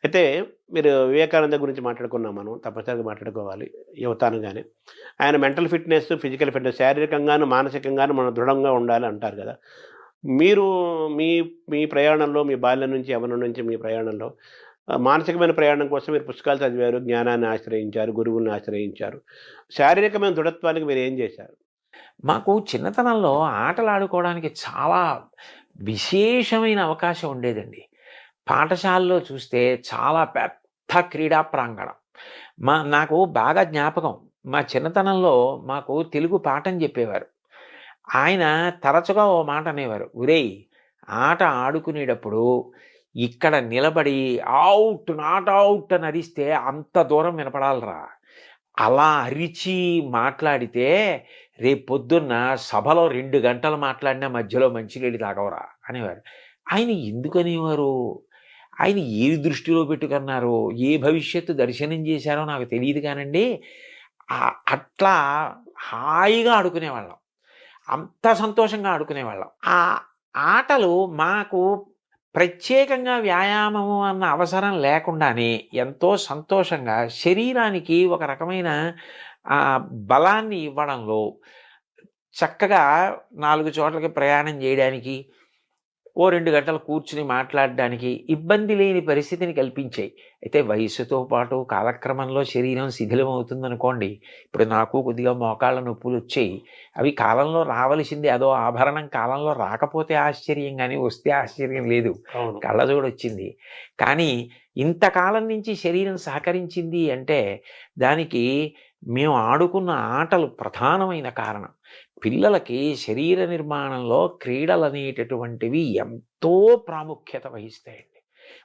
అయితే మీరు వివేకానంద గురించి మాట్లాడుకున్నాం మనం. తప్పనిసరిగా మాట్లాడుకోవాలి యువత అనగానే. ఆయన మెంటల్ ఫిట్‌నెస్, ఫిజికల్ ఫిట్‌నెస్ శారీరకంగాను, మానసికంగాను మనం దృఢంగా ఉండాలి అంటారు గదా! మీరు మీ మీ ప్రయాణంలో మీ బాల్యం నుంచి, యవ్వనం నుంచి మీ ప్రయాణంలో మానసికమైన ప్రయాణం కోసం మీరు పుస్తకాలు చదివారు, జ్ఞానాన్ని ఆశ్రయించారు, గురువుల్ని ఆశ్రయించారు. శారీరకమైన దృఢత్వానికి మీరేం జేశారు? మాకు చిన్నతనంలో ఆటలాడుకోవడానికి చాలా విశేషమైన అవకాశం ఉండేదండి. పాఠశాలలో చూస్తే చాలా పెద్ద క్రీడా ప్రాంగణం. నాకు బాగా జ్ఞాపకం. మా చిన్నతనంలో మాకు తెలుగు పాఠం చెప్పేవారు. ఆయన తరచుగా ఓ మాట అనేవారు. "ఒరేయ్! ఆట ఆడుకునేటప్పుడు ఇక్కడ నిలబడి ఔట్, నాట్ ఔట్ అని అరిస్తే అంత దూరం వినపడాలిరా. అలా అరిచి మాట్లాడితే రేపొద్దున్న సభలో 2 గంటలు మాట్లాడినా మధ్యలో మంచినీళ్ళు తాగవురా" అనేవారు. ఆయన ఎందుకనేవారు? ఆయన ఏది దృష్టిలో పెట్టుకున్నారో, ఏ భవిష్యత్తు దర్శనం చేశారో నాకు తెలీదు కానండి. అట్లా హాయిగా ఆడుకునేవాళ్ళం. అంత సంతోషంగా ఆడుకునేవాళ్ళం. ఆ ఆటలు మాకు ప్రత్యేకంగా వ్యాయామము అన్న అవసరం లేకుండానే ఎంతో సంతోషంగా శరీరానికి ఒక రకమైన బలాన్ని ఇవ్వడంలో చక్కగా 4 చోట్లకి ప్రయాణం చేయడానికి, ఓ 2 గంటలు కూర్చుని మాట్లాడడానికి ఇబ్బంది లేని పరిస్థితిని కల్పించాయి. అయితే వయస్సుతో పాటు కాలక్రమంలో శరీరం శిథిలమవుతుందనుకోండి. ఇప్పుడు నాకు కొద్దిగా మోకాళ్ళ నొప్పులొచ్చాయి. అవి కాలంలో రావలసిందే. అదో ఆభరణం కాలంలో రాకపోతే ఆశ్చర్యం గానీ, వస్తే ఆశ్చర్యం లేదు. అవును. కళ్ళజోడొచ్చింది. కానీ ఇంతకాలం నుంచి శరీరం సహకరించింది అంటే దానికి మేము ఆడుకున్న ఆటలు ప్రధానమైన కారణం. పిల్లలకి శరీర నిర్మాణంలో క్రీడలనేటటువంటివి ఎంతో ప్రాముఖ్యత వహిస్తాయండి.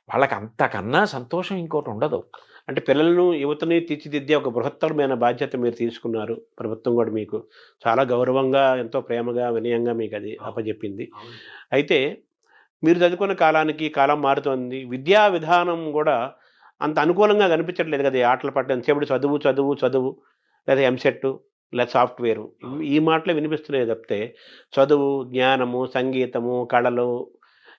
వాళ్ళకి అంతకన్నా సంతోషం ఇంకోటుండదు. అంటే పిల్లలను, యువతని తీర్చిదిద్దే ఒక బృహత్తరమైన బాధ్యత మీరు తీసుకున్నారు. ప్రభుత్వం గూడా మీకు చాలా గౌరవంగా, ఎంతో ప్రేమగా, వినయంగా మీకది అప్పజెప్పింది. అవును. అయితే మీరు చదువుకున్న కాలానికి కాలం మారుతోంది. విద్యా విధానం గూడా అంత అనుకూలంగా కనిపించట్లేదు గదా! ఈ ఆటలు పట్ల ఎంతసేపటి చదువు, చదువు, చదువు లేదా ఎంసెట్ లేదా సాఫ్ట్‌వేరు ఈ మాటలే వినిపిస్తున్నాయి తప్పితే చదువు, జ్ఞానము, సంగీతము, కళలు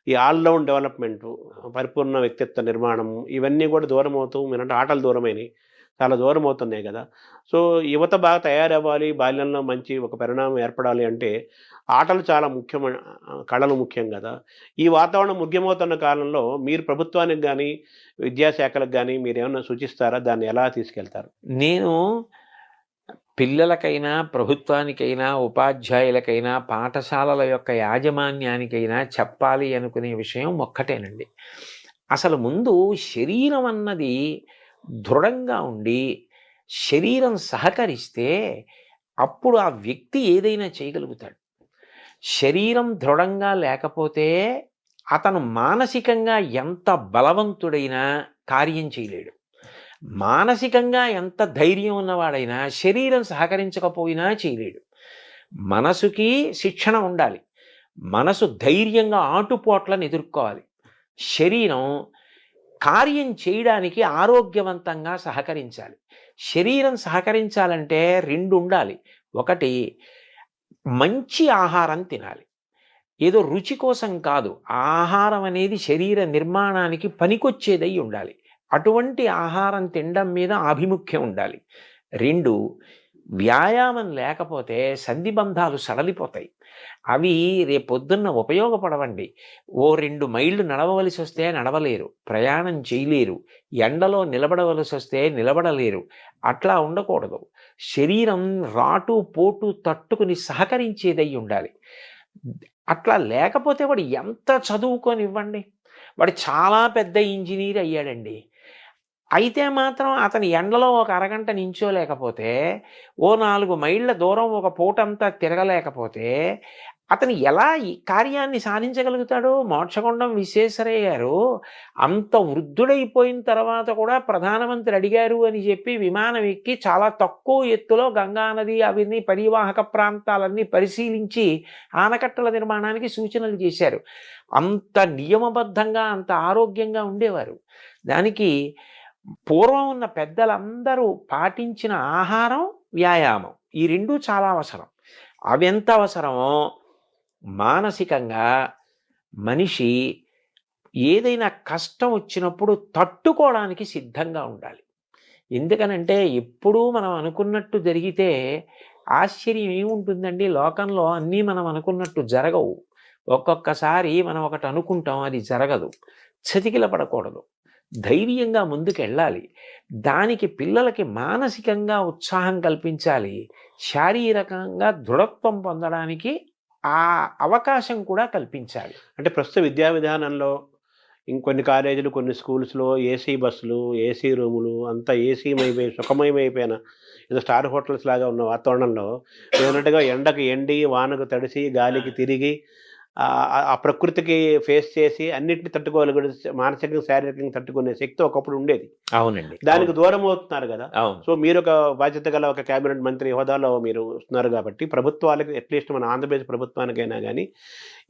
ఈ ఆల్ రౌండ్ డెవలప్‌మెంటు, పరిపూర్ణ వ్యక్తిత్వ నిర్మాణం ఇవన్నీ గూడా దూరమవుతూ మీరంటే ఆటలు దూరమైనయి. చాలా దూరమవుతున్నాయి గదా! సో, యువత బాగా తయారవ్వాలి, బాల్యంలో మంచి ఒక పరిణామం ఏర్పడాలి అంటే ఆటలు చాలా ముఖ్యమైన కళలు ముఖ్యం గదా! ఈ వాతావరణం ముఖ్యమవుతున్న కాలంలో మీరు ప్రభుత్వానికి గానీ, విద్యాశాఖలకు గానీ మీరేమన్నా సూచిస్తారా? దాన్ని ఎలా తీసుకెళ్తారు? నేను పిల్లలకైనా, ప్రభుత్వానికైనా, ఉపాధ్యాయులకైనా, పాఠశాలల యొక్క యాజమాన్యానికైనా చెప్పాలి అనుకునే విషయం ఒక్కటేనండి. అసలు ముందు శరీరం అన్నది దృఢంగా ఉండి, శరీరం సహకరిస్తే అప్పుడు ఆ వ్యక్తి ఏదైనా చేయగలుగుతాడు. శరీరం దృఢంగా లేకపోతే అతను మానసికంగా ఎంత బలవంతుడైనా కార్యం చేయలేడు. మానసికంగా ఎంత ధైర్యం ఉన్నవాడైనా శరీరం సహకరించకపోయినా చేయలేడు. మనసుకి శిక్షణ ఉండాలి. మనసు ధైర్యంగా ఆటుపోట్లను ఎదుర్కోవాలి. శరీరం కార్యం చేయడానికి ఆరోగ్యవంతంగా సహకరించాలి. శరీరం సహకరించాలంటే 2 ఉండాలి. ఒకటి మంచి ఆహారం తినాలి. ఏదో రుచి కోసం కాదు. ఆహారం అనేది శరీర నిర్మాణానికి పనికొచ్చేదై ఉండాలి. అటువంటి ఆహారం తినడం మీద ఆభిముఖ్యం ఉండాలి. 2 వ్యాయామం లేకపోతే సంధిబంధాలు సడలిపోతాయి. అవి రేపొద్దున్న ఉపయోగపడవండి. ఓ 2 మైళ్ళు నడవవలసొస్తే నడవలేరు. ప్రయాణం చేయలేరు. ఎండలో నిలబడవలసొస్తే నిలబడలేరు. అట్లా ఉండకూడదు. శరీరం రాటు, పోటు తట్టుకుని సహకరించేదై ఉండాలి. అట్లా లేకపోతే వాడు ఎంత చదువుకోనివ్వండి. వాడు చాలా పెద్ద ఇంజినీర్ అయ్యాడండి. అయితే మాత్రం అతను ఎండలో ఒక అరగంట నించోలేకపోతే, ఓ 4 మైళ్ళ దూరం ఒక పూటంతా తిరగలేకపోతే, అతను ఎలా ఈ కార్యాన్ని సాధించగలుగుతాడు? మోక్షగుండం విశ్వేశ్వరయ్య గారు అంత వృద్ధుడైపోయిన తర్వాత కూడా ప్రధానమంత్రి అడిగారు అని చెప్పి విమానం ఎక్కి చాలా తక్కువ ఎత్తులో గంగానది అవన్నీ పరివాహక ప్రాంతాలన్నీ పరిశీలించి ఆనకట్టల నిర్మాణానికి సూచనలు చేశారు. అంత నియమబద్ధంగా, అంత ఆరోగ్యంగా ఉండేవారు. దానికి పూర్వం ఉన్న పెద్దలందరూ పాటించిన ఆహారం, వ్యాయామం ఈ 2 చాలా అవసరం. అవెంత అవసరమో మానసికంగా మనిషి ఏదైనా కష్టం వచ్చినప్పుడు తట్టుకోవడానికి సిద్ధంగా ఉండాలి. ఎందుకనంటే ఎప్పుడూ మనం అనుకున్నట్టు జరిగితే ఆశ్చర్యం ఏముంటుందండి? లోకంలో అన్నీ మనం అనుకున్నట్టు జరగవు. ఒక్కొక్కసారి మనం ఒకటి అనుకుంటాం, అది జరగదు. చతికిల పడకూడదు. ధైర్యంగా ముందుకెళ్ళాలి. దానికి పిల్లలకి మానసికంగా ఉత్సాహం కల్పించాలి. శారీరకంగా దృఢత్వం పొందడానికి ఆ అవకాశం కూడా కల్పించాలి. అంటే ప్రస్తుత విద్యా విధానంలో ఇంకొన్ని కాలేజీలు, కొన్ని స్కూల్స్‌లో ఏసీ బస్సులు, ఏసీ రూములు అంతా ఏసీమయమై సుఖమయమైపోయిన ఏదో స్టార్ హోటల్స్ లాగా ఉన్న వాతావరణంలో మీరన్నట్టుగా ఎండకు ఎండి, వానకు తడిసి, గాలికి తిరిగి ఆ ప్రకృతికి ఫేస్ చేసి అన్నిటిని తట్టుకోగలిగే మానసికంగా, శారీరకంగా తట్టుకునే శక్తి ఒకప్పుడు ఉండేది. అవునండి. దానికి దూరం అవుతున్నారు గదా! అవును. సో, మీరొక బాధ్యత గల ఒక క్యాబినెట్ మంత్రి హోదాలో మీరు వస్తున్నారు గాబట్టి, ప్రభుత్వాలకి అట్‌లీస్ట్ మన ఆంధ్రప్రదేశ్ ప్రభుత్వానికైనా గానీ,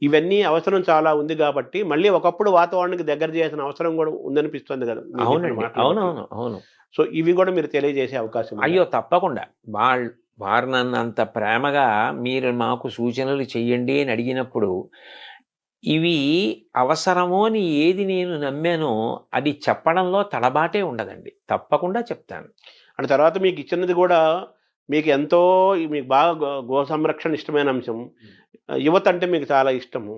ఇవన్నీ అవసరం చాలా ఉంది గాబట్టి, మళ్ళీ ఒకప్పుడు వాతావరణానికి దగ్గర చేయాల్సిన అవసరం గూడా ఉందనిపిస్తుంది గదా! మీరు చెప్పిన అవునండి. మాటలు బట్టి. అవునవును. అవును. సో, ఇవి గూడా మీరు తెలియజేసే అవకాశం ఉందా? అయ్యో! తప్పకుండా. వారు నన్నంత ప్రేమగా మీరు మాకు సూచనలు చెయ్యండి అని అడిగినప్పుడు, ఇవి అవసరమో అని ఏది నేను నమ్మానో అది చెప్పడంలో తడబాటే ఉండదండి. తప్పకుండా చెప్తాను. అంటే తర్వాత మీకిచ్చినది గూడా మీకెంతో మీకు బాగా గో సంరక్షణ ఇష్టమైన అంశం. యువత అంటే మీకు చాలా ఇష్టము.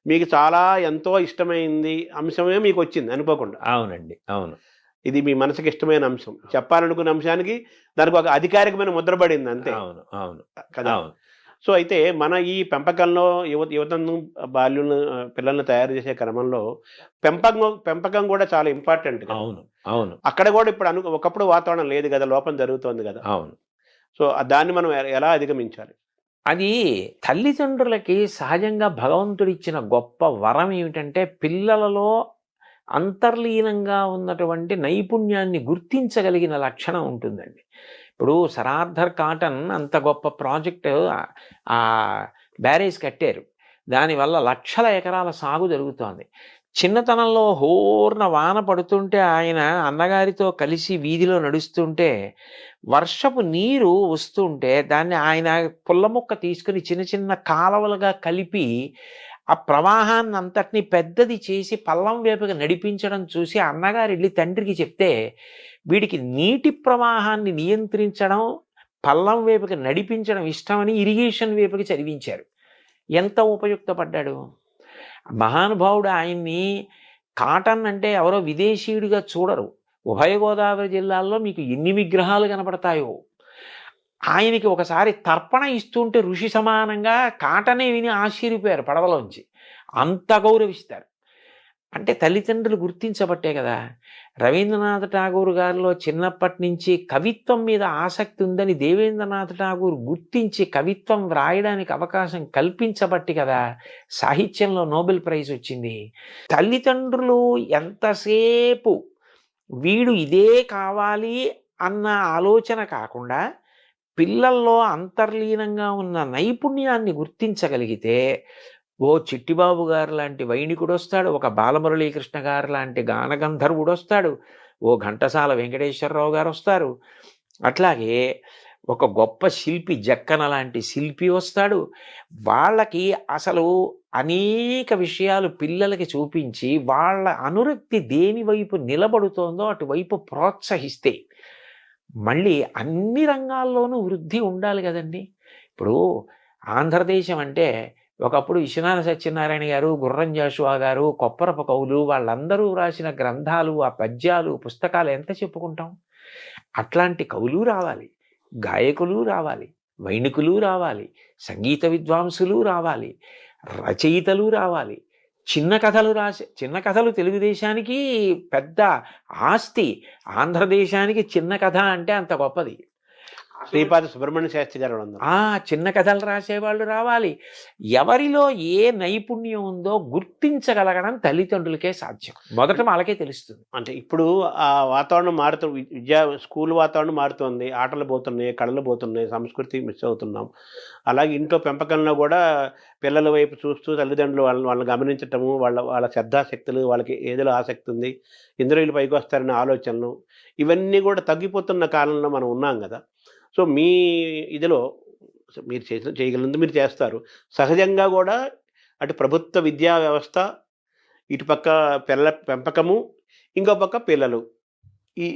మీకు చాలా ఎంతో ఇష్టమైంది అంశమే మీకొచ్చింది అనుకోకుండా. అవునండి. అవును. ఇది మీ మనసుకి ఇష్టమైన అంశం. చెప్పాలనుకున్న అంశానికి దానికి ఒక అధికారికమైన ముద్ర పడింది అంతే. అవును. అవును. కదా! అవును. సో, అయితే మన ఈ పెంపకంలో యువతను బాల్యులను పిల్లల్ని తయారు చేసే క్రమంలో పెంపకం గూడా చాలా ఇంపార్టెంట్ కదా! అవును. అవును. అక్కడ గూడా ఇప్పుడు ఒకప్పుడు వాతావరణం లేదు గదా! లోపం జరుగుతోంది గదా! అవును. సో, దాన్ని మనం ఎలా అధిగమించాలి? అది తల్లిదండ్రులకి సహజంగా భగవంతుడిచ్చిన గొప్ప వరం ఏమిటంటే, పిల్లలలో అంతర్లీనంగా ఉన్నటువంటి నైపుణ్యాన్ని గుర్తించగలిగిన లక్షణం ఉంటుందండి. ఇప్పుడు సర్ ఆర్థర్ కాటన్ అంత గొప్ప ప్రాజెక్ట్ బ్యారేజ్ కట్టారు. దానివల్ల లక్షల ఎకరాల సాగు జరుగుతోంది. చిన్నతనంలో హోర్న వాన పడుతుంటే ఆయన అన్నగారితో కలిసి వీధిలో నడుస్తుంటే వర్షపు నీరు వస్తుంటే దాన్ని ఆయన పుల్ల ముక్క తీసుకుని చిన్న చిన్న కాలవలుగా కలిపి ఆ ప్రవాహాన్ని అంతటిని పెద్దది చేసి పల్లం వైపుకి నడిపించడం చూసి అన్నగారు వెళ్ళి తండ్రికి చెప్తే వీడికి నీటి ప్రవాహాన్ని నియంత్రించడం పల్లం వైపుకి నడిపించడం ఇష్టమని ఇరిగేషన్ వైపుకి చదివించారు. ఎంత ఉపయుక్తపడ్డాడు మహానుభావుడు. ఆయన్ని కాటన్ అంటే ఎవరో విదేశీయుడిగా చూడరు. ఉభయ గోదావరి జిల్లాల్లో మీకు ఎన్ని విగ్రహాలు కనపడతాయో. ఆయనకి ఒకసారి తర్పణ ఇస్తుంటే ఋషి సమానంగా కాటనే విని ఆశ్చర్యపోయారు పడవలోంచి. అంత గౌరవిస్తారు. అంటే తల్లిదండ్రులు గుర్తించబట్టే కదా! రవీంద్రనాథ్ ఠాగూర్ గారిలో చిన్నప్పటి నుంచి కవిత్వం మీద ఆసక్తి ఉందని దేవేంద్రనాథ్ ఠాగూర్ గుర్తించి కవిత్వం వ్రాయడానికి అవకాశం కల్పించబట్టి కదా సాహిత్యంలో నోబెల్ ప్రైజ్ వచ్చింది. తల్లిదండ్రులు ఎంతసేపు వీడు ఇదే కావాలి అన్న ఆలోచన కాకుండా పిల్లల్లో అంతర్లీనంగా ఉన్న నైపుణ్యాన్ని గుర్తించగలిగితే ఓ చిట్టిబాబు గారు లాంటి వైణికుడొస్తాడు, ఒక బాలమురళీకృష్ణ గారు లాంటి గానగంధర్వుడొస్తాడు, ఓ ఘంటసాల వెంకటేశ్వరరావు గారొస్తారు. అట్లాగే ఒక గొప్ప శిల్పి జక్కన లాంటి శిల్పి వస్తాడు. వాళ్ళకి అసలు అనేక విషయాలు పిల్లలకి చూపించి వాళ్ళ అనురక్తి దేని వైపు నిలబడుతోందో అటువైపు ప్రోత్సహిస్తే మళ్ళీ అన్ని రంగాల్లోనూ వృద్ధి ఉండాలి కదండి. ఇప్పుడు ఆంధ్రదేశం అంటే ఒకప్పుడు విశ్వనాథ సత్యనారాయణ గారు, గుర్రం జాషువా గారు, కొప్పరపు కవులు వాళ్ళందరూ రాసిన గ్రంథాలు, ఆ పద్యాలు, పుస్తకాలు ఎంత చెప్పుకుంటాం. అట్లాంటి కవులు రావాలి, గాయకులు రావాలి, వైణికులు రావాలి, సంగీత విద్వాంసులు రావాలి, రచయితలు రావాలి. చిన్న కథలు తెలుగుదేశానికి పెద్ద ఆస్తి. ఆంధ్రదేశానికి చిన్న కథ అంటే అంత గొప్పది. శ్రీపాద సుబ్రహ్మణ్య శాస్త్రి గారు ఉన్నారు. చిన్న కథలు రాసేవాళ్ళు రావాలి. ఎవరిలో ఏ నైపుణ్యం ఉందో గుర్తించగలగడం తల్లిదండ్రులకే సాధ్యం. మొదట వాళ్ళకే తెలుస్తుంది. అంటే ఇప్పుడు ఆ వాతావరణం స్కూల్ వాతావరణం మారుతోంది. ఆటలు పోతున్నాయి, కళలు పోతున్నాయి, సంస్కృతి మిస్ అవుతున్నాం. అలాగే ఇంట్లో పెంపకంలో కూడా పిల్లల వైపు చూస్తూ తల్లిదండ్రులు వాళ్ళని గమనించటము, వాళ్ళ శ్రద్ధాశక్తులు, వాళ్ళకి ఏదిలో ఆసక్తి ఉంది, ఇందులో వీళ్ళు పైకొస్తారనే ఆలోచనలు, ఇవన్నీ కూడా తగ్గిపోతున్న కాలంలో మనం ఉన్నాం కదా! సో, మీ ఇదిలో మీరు చేయగలిగినంత మీరు చేస్తారు. సహజంగా గూడా అటు ప్రభుత్వ విద్యా వ్యవస్థ, ఇటుపక్క పిల్లల పెంపకము, ఇంకో పక్క పిల్లలు.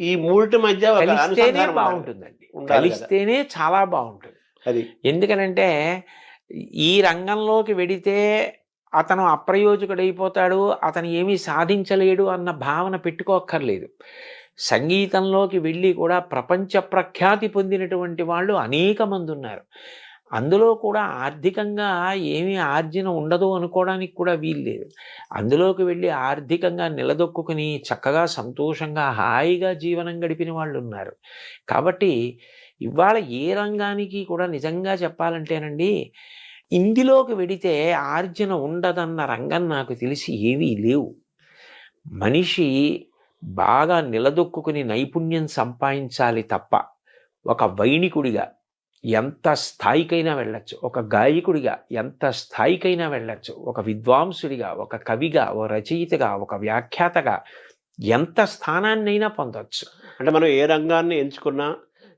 ఈ మూడిటి మధ్య ఒక కలిస్తేనే అనుసంధానం బాగుంటుందండి. ఉండాలి కదా. కలిస్తేనే చాలా బాగుంటుంది. అది ఎందుకనంటే ఈ రంగంలోకి వెడితే అతను అప్రయోజకుడైపోతాడు, అతను ఏమీ సాధించలేడు అన్న భావన పెట్టుకోక్కర్లేదు. సంగీతంలోకి వెళ్ళి కూడా ప్రపంచ ప్రఖ్యాతి పొందినటువంటి వాళ్ళు అనేక మంది ఉన్నారు. అందులో కూడా ఆర్థికంగా ఏమీ ఆర్జన ఉండదు అనుకోవడానికి కూడా వీల్లేదు. అందులోకి వెళ్ళి ఆర్థికంగా నిలదొక్కుని చక్కగా సంతోషంగా హాయిగా జీవనం గడిపిన వాళ్ళు ఉన్నారు. కాబట్టి ఇవాళ ఏ రంగానికి కూడా నిజంగా చెప్పాలంటేనండి, ఇందులోకి వెడితే ఆర్జన ఉండదన్న రంగం నాకు తెలిసి ఏవీ లేవు. మనిషి బాగా నిలదొక్కుని నైపుణ్యం సంపాదించాలి తప్ప ఒక వైణికుడిగా ఎంత స్థాయికైనా వెళ్ళచ్చు, ఒక గాయకుడిగా ఎంత స్థాయికైనా వెళ్ళచ్చు, ఒక విద్వాంసుడిగా, ఒక కవిగా, ఒక రచయితగా, ఒక వ్యాఖ్యాతగా ఎంత స్థానాన్నైనా పొందవచ్చు. అంటే మనం ఏ రంగాన్ని ఎంచుకున్నా,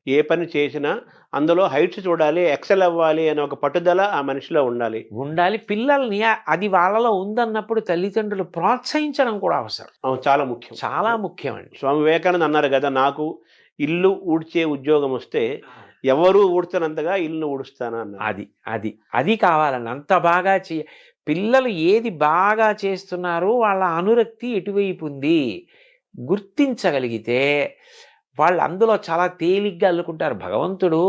ఏ పని చేసినా అందులో హైట్స్ చూడాలి, ఎక్సెల్ అవ్వాలి అనే ఒక పట్టుదల ఆ మనిషిలో ఉండాలి. పిల్లల్ని అది వాళ్ళలో ఉందన్నప్పుడు తల్లిదండ్రులు ప్రోత్సహించడం కూడా అవసరం. చాలా ముఖ్యం. చాలా ముఖ్యం అండి. స్వామి వివేకానంద అన్నారు కదా, నాకు ఇల్లు ఊడ్చే ఉద్యోగం వస్తే ఎవరు ఊడ్చనంతగా ఇల్లు ఊడుస్తాను అన్నారు. అది కావాలండి. అంత బాగా పిల్లలు ఏది బాగా చేస్తున్నారో వాళ్ళ అనురక్తి ఎటువైపు ఉంది గుర్తించగలిగితే వాళ్ళు అందులో చాలా తేలిగ్గా అల్లుకుంటారు. భగవంతుడు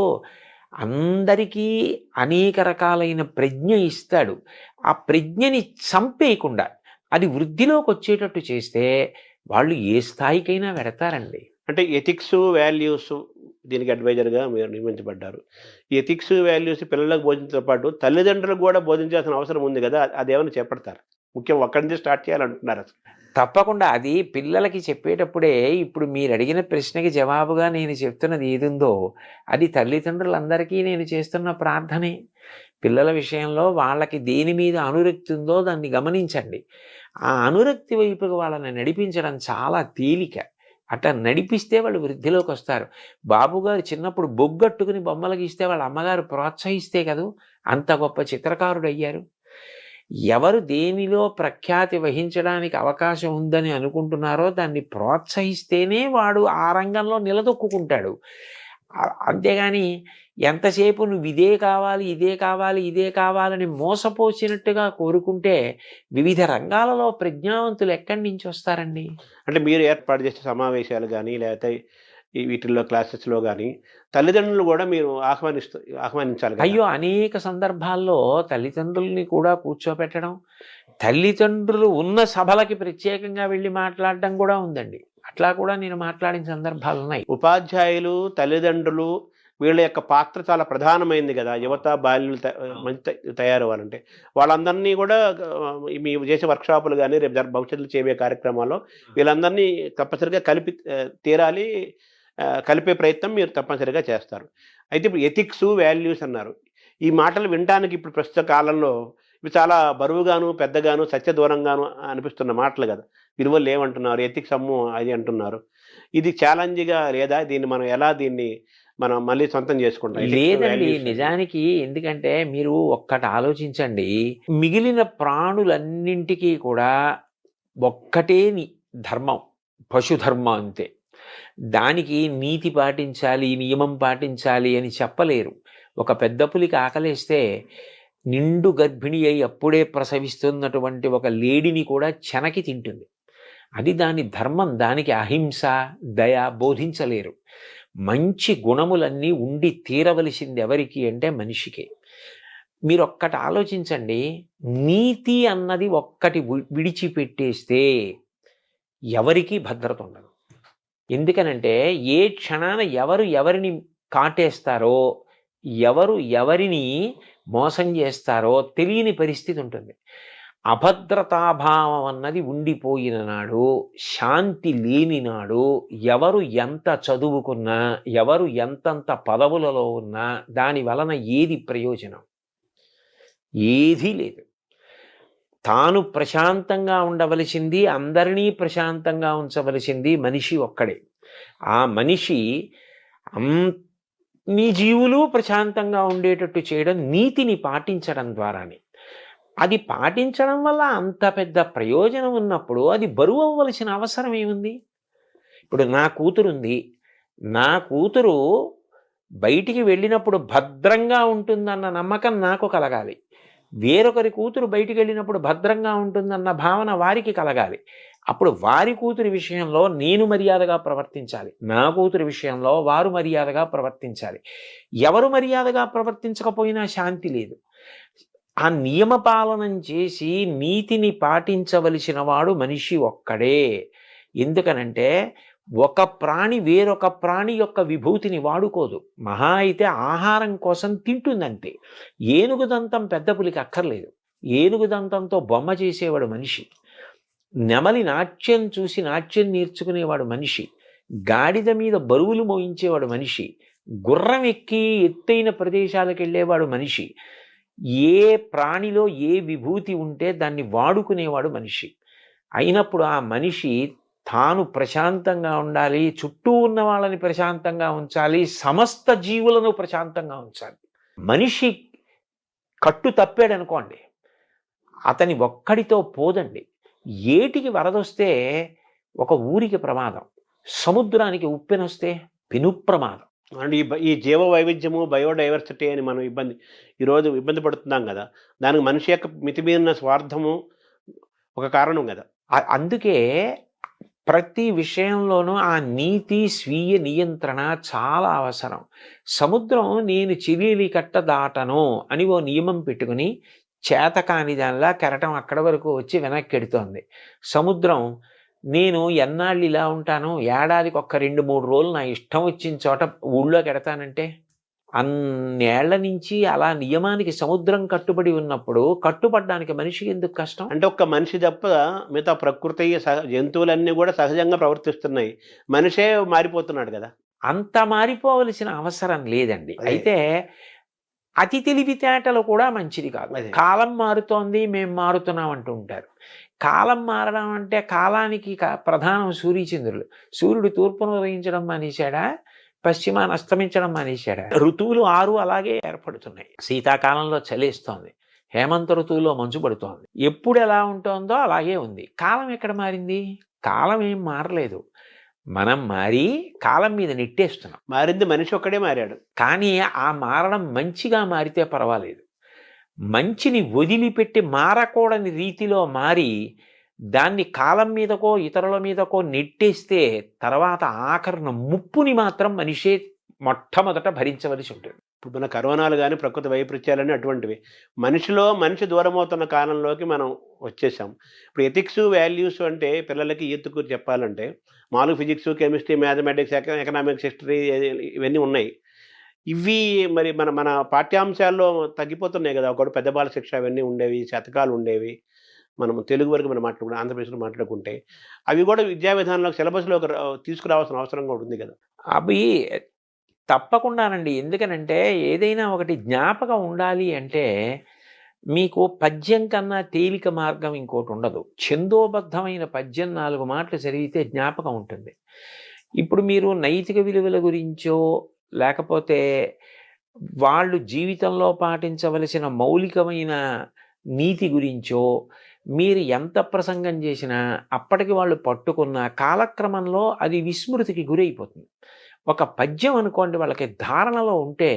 అందరికీ అనేక రకాలైన ప్రజ్ఞ ఇస్తాడు. ఆ ప్రజ్ఞని చంపేయకుండా అది వృద్ధిలోకి వచ్చేటట్టు చేస్తే వాళ్ళు ఏ స్థాయికైనా వెడతారండి. అంటే ఎథిక్స్, వాల్యూస్ దీనికి అడ్వైజర్గా మీరు నియమించబడ్డారు. ఈ ఎథిక్స్, వాల్యూస్ పిల్లలకు బోధించడంతో పాటు తల్లిదండ్రులకు కూడా బోధించాల్సిన అవసరం ఉంది కదా, అదేమైనా చేపడతారు? ముఖ్యం ఒక్కడి నుంచి స్టార్ట్ చేయాలంటున్నారు. తప్పకుండా అది పిల్లలకి చెప్పేటప్పుడే ఇప్పుడు మీరు అడిగిన ప్రశ్నకి జవాబుగా నేను చెప్తున్నది ఏదుందో అది తల్లిదండ్రులందరికీ నేను చేస్తున్న ప్రార్థనే. పిల్లల విషయంలో వాళ్ళకి దేని మీద అనురక్తి ఉందో దాన్ని గమనించండి. ఆ అనురక్తి వైపుకి వాళ్ళని నడిపించడం చాలా తేలిక. అట్లా నడిపిస్తే వాళ్ళు వృద్ధిలోకి వస్తారు. బాబుగారు చిన్నప్పుడు బొగ్గట్టుకుని బొమ్మలు గీస్తే వాళ్ళ అమ్మగారు ప్రోత్సహిస్తే కదూ అంత గొప్ప చిత్రకారుడు అయ్యారు. ఎవరు దేనిలో ప్రఖ్యాతి వహించడానికి అవకాశం ఉందని అనుకుంటున్నారో దాన్ని ప్రోత్సహిస్తేనే వాడు ఆ రంగంలో నిలదొక్కుంటాడు. అంతేగాని ఎంతసేపు నువ్వు ఇదే కావాలి, ఇదే కావాలి, ఇదే కావాలని మోసపోసినట్టుగా కోరుకుంటే వివిధ రంగాలలో ప్రజ్ఞావంతులు ఎక్కడి నుంచి వస్తారండి? అంటే మీరు ఏర్పాటు చేసే సమావేశాలు కానీ లేకపోతే వీటిల్లో క్లాసెస్లో కానీ తల్లిదండ్రులు కూడా మీరు ఆహ్వానించాలి. అయ్యో, అనేక సందర్భాల్లో తల్లిదండ్రుల్ని కూడా కూర్చోపెట్టడం, తల్లిదండ్రులు ఉన్న సభలకి ప్రత్యేకంగా వెళ్ళి మాట్లాడడం కూడా ఉందండి. అట్లా కూడా నేను మాట్లాడిన సందర్భాలు ఉన్నాయి. ఉపాధ్యాయులు, తల్లిదండ్రులు వీళ్ళ యొక్క పాత్ర చాలా ప్రధానమైంది కదా. యువత బాల్యులు మంచి తయారవ్వాలంటే వాళ్ళందరినీ కూడా మీ చేసే వర్క్షాపులు కానీ రేపు భవిష్యత్తులో చేయబోయే కార్యక్రమాల్లో వీళ్ళందరినీ తప్పనిసరిగా తీరాలి, కలిపే ప్రయత్నం మీరు తప్పనిసరిగా చేస్తారు. అయితే ఇప్పుడు ఎథిక్స్, వాల్యూస్ అన్నారు. ఈ మాటలు వినడానికి ఇప్పుడు ప్రస్తుత కాలంలో ఇవి చాలా బరువుగాను, పెద్దగాను, సత్యదూరంగాను అనిపిస్తున్న మాటలు కదా. విలువలు ఏమంటున్నారు, ఎథిక్స్ అమ్ము అది అంటున్నారు. ఇది ఛాలెంజ్గా లేదా? దీన్ని మనం మళ్ళీ సొంతం చేసుకుంటాం? లేదండి, నిజానికి ఎందుకంటే మీరు ఒక్కటి ఆలోచించండి, మిగిలిన ప్రాణులన్నింటికీ కూడా ఒక్కటే ధర్మం, పశుధర్మం అంతే. దానికి నీతి పాటించాలి, నియమం పాటించాలి అని చెప్పలేరు. ఒక పెద్ద పులికి ఆకలేస్తే నిండు గర్భిణి అయి అప్పుడే ప్రసవిస్తున్నటువంటి ఒక లేడిని కూడా చెనకి తింటుంది. అది దాని ధర్మం. దానికి అహింస, దయ బోధించలేరు. మంచి గుణములన్నీ ఉండి తీరవలసింది ఎవరికి అంటే మనిషికి. మీరు ఒక్కటి ఆలోచించండి, నీతి అన్నది ఒక్కటి విడిచిపెట్టేస్తే ఎవరికీ భద్రత ఉండదు. ఎందుకనంటే ఏ క్షణాన ఎవరు ఎవరిని కాటేస్తారో, ఎవరు ఎవరిని మోసం చేస్తారో తెలియని పరిస్థితి ఉంటుంది. అభద్రతాభావం అన్నది ఉండిపోయిన నాడు, శాంతి లేని నాడు, ఎవరు ఎంత చదువుకున్నా, ఎవరు ఎంతంత పదవులలో ఉన్నా దాని వలన ఏది ప్రయోజనం? ఏదీ లేదు. తాను ప్రశాంతంగా ఉండవలసింది, అందరినీ ప్రశాంతంగా ఉంచవలసింది మనిషి ఒక్కడే. ఆ మనిషి అన్ని జీవులు ప్రశాంతంగా ఉండేటట్టు చేయడం నీతిని పాటించడం ద్వారానే. అది పాటించడం వల్ల అంత పెద్ద ప్రయోజనం ఉన్నప్పుడు అది బరువు అవ్వవలసిన అవసరం ఏముంది? ఇప్పుడు నా కూతురుంది. నా కూతురు బయటికి వెళ్ళినప్పుడు భద్రంగా ఉంటుందన్న నమ్మకం నాకు కలగాలి. వేరొకరి కూతురు బయటికెళ్ళినప్పుడు భద్రంగా ఉంటుందన్న భావన వారికి కలగాలి. అప్పుడు వారి కూతురి విషయంలో నేను మర్యాదగా ప్రవర్తించాలి. నా కూతురి విషయంలో వారు మర్యాదగా ప్రవర్తించాలి. ఎవరు మర్యాదగా ప్రవర్తించకపోయినా శాంతి లేదు. ఆ నియమ పాలనం చేసి నీతిని పాటించవలసిన వాడు మనిషి ఒక్కడే. ఎందుకనంటే ఒక ప్రాణి వేరొక ప్రాణి యొక్క విభూతిని వాడుకోదు. మహా అయితే ఆహారం కోసం తింటుందంతే. ఏనుగు దంతం పెద్ద పులికి అక్కర్లేదు. ఏనుగు దంతంతో బొమ్మ చేసేవాడు మనిషి. నెమలి నాట్యం చూసి నాట్యం నేర్చుకునేవాడు మనిషి. గాడిద మీద బరువులు మోయించేవాడు మనిషి. గుర్రం ఎక్కి ఎత్తైన ప్రదేశాలకు వెళ్ళేవాడు మనిషి. ఏ ప్రాణిలో ఏ విభూతి ఉంటే దాన్ని వాడుకునేవాడు మనిషి. అయినప్పుడు ఆ మనిషి తాను ప్రశాంతంగా ఉండాలి, చుట్టూ ఉన్న వాళ్ళని ప్రశాంతంగా ఉంచాలి, సమస్త జీవులను ప్రశాంతంగా ఉంచాలి. మనిషి కట్టు తప్పాడనుకోండి, అతని ఒక్కడితో పోదండి. ఏటికి వరదొస్తే ఒక ఊరికి ప్రమాదం, సముద్రానికి ఉప్పెనొస్తే పెను ప్రమాదం. అండ్ ఈ జీవ వైవిధ్యము, బయోడైవర్సిటీ అని మనం ఈరోజు ఇబ్బంది పడుతున్నాం కదా, దానికి మనిషి యొక్క మితిమీరిన స్వార్థము ఒక కారణం కదా. అందుకే ప్రతి విషయంలోనూ ఆ నీతి, స్వీయ నియంత్రణ చాలా అవసరం. సముద్రం నేను చిలీలి కట్ట దాటను అని ఓ నియమం పెట్టుకుని చేతకాని దానిలా కెరటం అక్కడ వరకు వచ్చి వెనక్కెడుతోంది. సముద్రం నేను ఎన్నాళ్ళు ఇలా ఉంటాను, ఏడాదికి ఒక్క 2-3 రోజులు నా ఇష్టం వచ్చిన చోట ఊళ్ళోకి ఎడతానంటే, అన్నేళ్ల నుంచి అలా నియమానికి సముద్రం కట్టుబడి ఉన్నప్పుడు కట్టుబడ్డానికి మనిషికి ఎందుకు కష్టం? అంటే ఒక్క మనిషి తప్ప మిగతా ప్రకృతి జంతువులన్నీ కూడా సహజంగా ప్రవర్తిస్తున్నాయి. మనిషే మారిపోతున్నాడు కదా. అంత మారిపోవలసిన అవసరం లేదండి. అయితే అతి తెలివితేటలు కూడా మంచిది కాదు. కాలం మారుతోంది, మేము మారుతున్నాం అంటూ ఉంటారు. కాలం మారడం అంటే కాలానికి ప్రధానం సూర్యచంద్రులు. సూర్యుడు తూర్పును ఉదయించడం మానేశాడా, పశ్చిమాన అస్తమించడం మానేశాడా? ఋతువులు 6 అలాగే ఏర్పడుతున్నాయి. శీతాకాలంలో చలేస్తోంది, హేమంత ఋతువులో మంచు పడుతోంది. ఎప్పుడు ఎలా ఉంటుందో అలాగే ఉంది. కాలం ఎక్కడ మారింది? కాలం ఏం మారలేదు. మనం మారి కాలం మీద నెట్టేస్తున్నాం. మారింది మనిషి ఒక్కడే మారాడు. కానీ ఆ మారడం మంచిగా మారితే పర్వాలేదు. మంచిని వదిలిపెట్టి మారకూడని రీతిలో మారి దాన్ని కాలం మీదకో ఇతరుల మీదకో నెట్టేస్తే తర్వాత ఆఖరణ ముప్పుని మాత్రం మనిషే మొట్టమొదట భరించవలసి ఉంటుంది. ఇప్పుడు మన కరోనాలు కానీ, ప్రకృతి వైపరీత్యాలని అటువంటివి. మనిషి దూరం అవుతున్న కాలంలోకి మనం వచ్చేసాం. ఇప్పుడు ఎథిక్స్, వాల్యూస్ అంటే పిల్లలకి ఈతుకు చెప్పాలంటే మామూలుగా physics, chemistry, mathematics, economics, history ఇవన్నీ ఉన్నాయి. ఇవి మరి మన పాఠ్యాంశాల్లో తగ్గిపోతున్నాయి కదా. ఒకటి పెద్ద బాల శిక్ష అవన్నీ ఉండేవి, శతకాలు ఉండేవి. మనం తెలుగు వరకు మనం మాట్లాడుకుంటే, ఆంధ్రప్రదేశ్లో మాట్లాడుకుంటే అవి కూడా విద్యా విధానంలో సిలబస్లోకి తీసుకురావాల్సిన అవసరం కూడా ఉంది కదా. అవి తప్పకుండానండి. ఎందుకనంటే ఏదైనా ఒకటి జ్ఞాపకం ఉండాలి అంటే మీకు పద్యం కన్నా తేలిక మార్గం ఇంకోటి ఉండదు. ఛందోబద్ధమైన పద్యం 4 మాటలు చదివితే జ్ఞాపకం ఉంటుంది. ఇప్పుడు మీరు నైతిక విలువల గురించో లేకపోతే వాళ్ళు జీవితంలో పాటించవలసిన మౌలికమైన నీతి గురించో మీరు ఎంత ప్రసంగం చేసినా అప్పటికి వాళ్ళు పట్టుకున్న కాలక్రమంలో అది విస్మృతికి గురైపోతుంది. ఒక పద్యం అనుకోండి, వాళ్ళకి ధారణలో ఉంటే